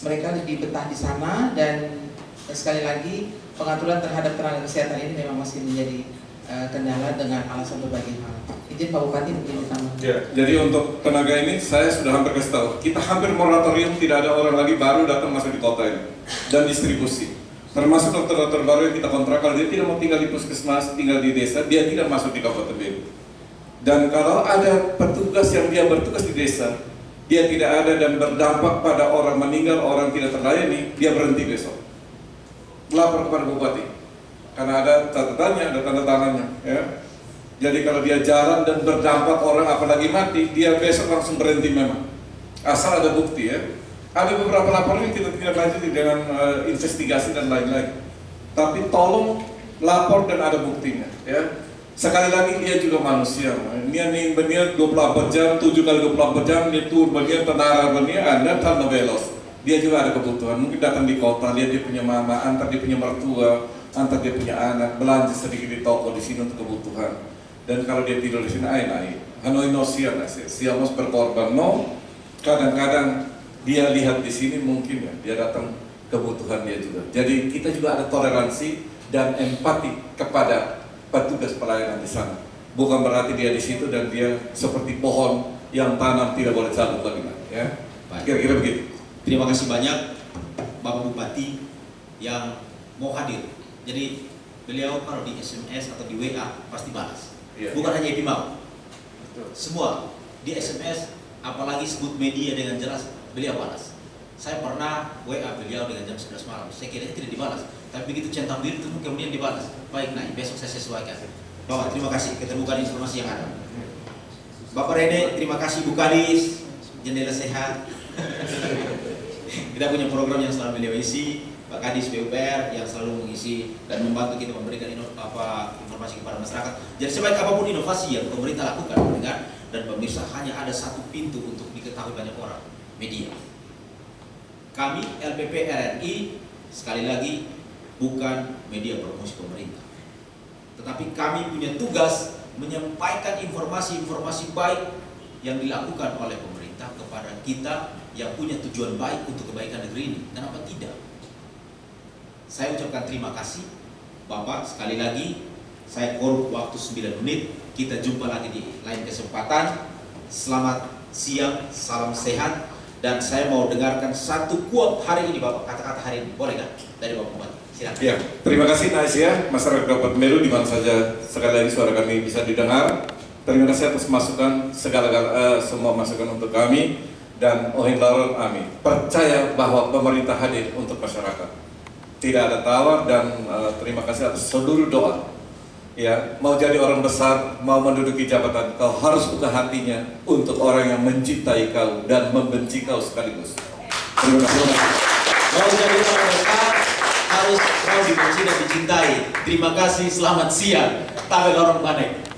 mereka lebih betah di sana. Dan sekali lagi, pengaturan terhadap tenaga kesehatan ini memang masih menjadi kendala dengan alasan berbagai hal. Izin Pak Bupati mungkin ditambah. Ya, jadi untuk tenaga ini saya sudah hampir kasih tahu, kita hampir moratorium, tidak ada orang lagi baru datang masuk di kota ini dan distribusi. Termasuk dokter-dokter baru yang kita kontrak, kalau dia tidak mau tinggal di puskesmas, tinggal di desa, dia tidak masuk di Kabupaten Belu. Dan kalau ada petugas yang dia bertugas di desa, dia tidak ada dan berdampak pada orang meninggal, orang tidak terlayani, dia berhenti besok. Lapor kepada Bupati, karena ada catatannya, ada tanda tangannya. Ya. Jadi kalau dia jalan dan berdampak orang apalagi mati, dia besok langsung berhenti memang. Asal ada bukti ya. Ada beberapa laporan yang kita tidak lanjuti dengan investigasi dan lain-lain. Tapi tolong lapor dan ada buktinya ya. Sekali lagi dia juga manusia. Dia nih benar 24 jam, 7 kali 24 jam, dia tur benar tenara benar, Anda tanpa belos. Dia juga ada kebutuhan. Mungkin datang di kota, lihat dia punya mama, antar dia punya mertua, antar dia punya anak, belanja sedikit di toko di sini untuk kebutuhan. Dan kalau dia tidur di sini, naik. Hanoi no siamos berkorban no. Kadang-kadang dia lihat di sini mungkin ya, dia datang kebutuhan dia juga. Jadi kita juga ada toleransi dan empati kepada petugas pelayanan di sana. Bukan berarti dia di situ dan dia seperti pohon yang tanam tidak boleh cabut lagi, ya. Baik. Kira-kira begitu. Terima kasih banyak Bapak Bupati yang mau hadir. Jadi beliau kalau di SMS atau di WA pasti balas. Iya. Bukan hanya Epi mau. Semua di SMS, apalagi sebut media dengan jelas, beliau balas. Saya pernah WA beliau dengan jam 11 malam. Saya kira tidak dibalas, tapi begitu centang biru itu kemudian dibalas. Baik, nah besok saya sesuaikan. Bapak, terima kasih keterbukaan informasi yang ada. Bapak Rene, terima kasih. Bu Kadis, Jendela Sehat. Kita punya program yang selalu beliau isi. Pak Kadis PUPR yang selalu mengisi dan membantu kita memberikan informasi kepada masyarakat. Jadi sebaik apapun inovasi yang pemerintah lakukan, mendengar dan pemirsa, hanya ada satu pintu untuk diketahui banyak orang, media. Kami LPP RRI sekali lagi bukan media promosi pemerintah, tetapi kami punya tugas menyampaikan informasi-informasi baik yang dilakukan oleh pemerintah kepada kita yang punya tujuan baik untuk kebaikan negeri ini. Kenapa tidak? Saya ucapkan terima kasih Bapak. Sekali lagi saya korup waktu 9 menit. Kita jumpa lagi di lain kesempatan. Selamat siang, salam sehat. Dan saya mau dengarkan satu quote hari ini Bapak, kata-kata hari ini, boleh nggak? Dari Bapak Bupati, silakan. Ya, terima kasih Nais ya, masyarakat Kabupaten Meru di mana saja sekali lagi suara kami bisa didengar. Terima kasih atas masukan semua masukan untuk kami dan Ohin Laron Amin. Percaya bahwa pemerintah hadir untuk masyarakat. Tidak ada tawar dan terima kasih atas seluruh doa. Ya, mau jadi orang besar, mau menduduki jabatan, kau harus buka hatinya untuk orang yang mencintai kau dan membenci kau sekaligus. Terima kasih. Mau jadi orang besar harus mau dibenci dan dicintai. Terima kasih, selamat siang. Tabel orang Banek.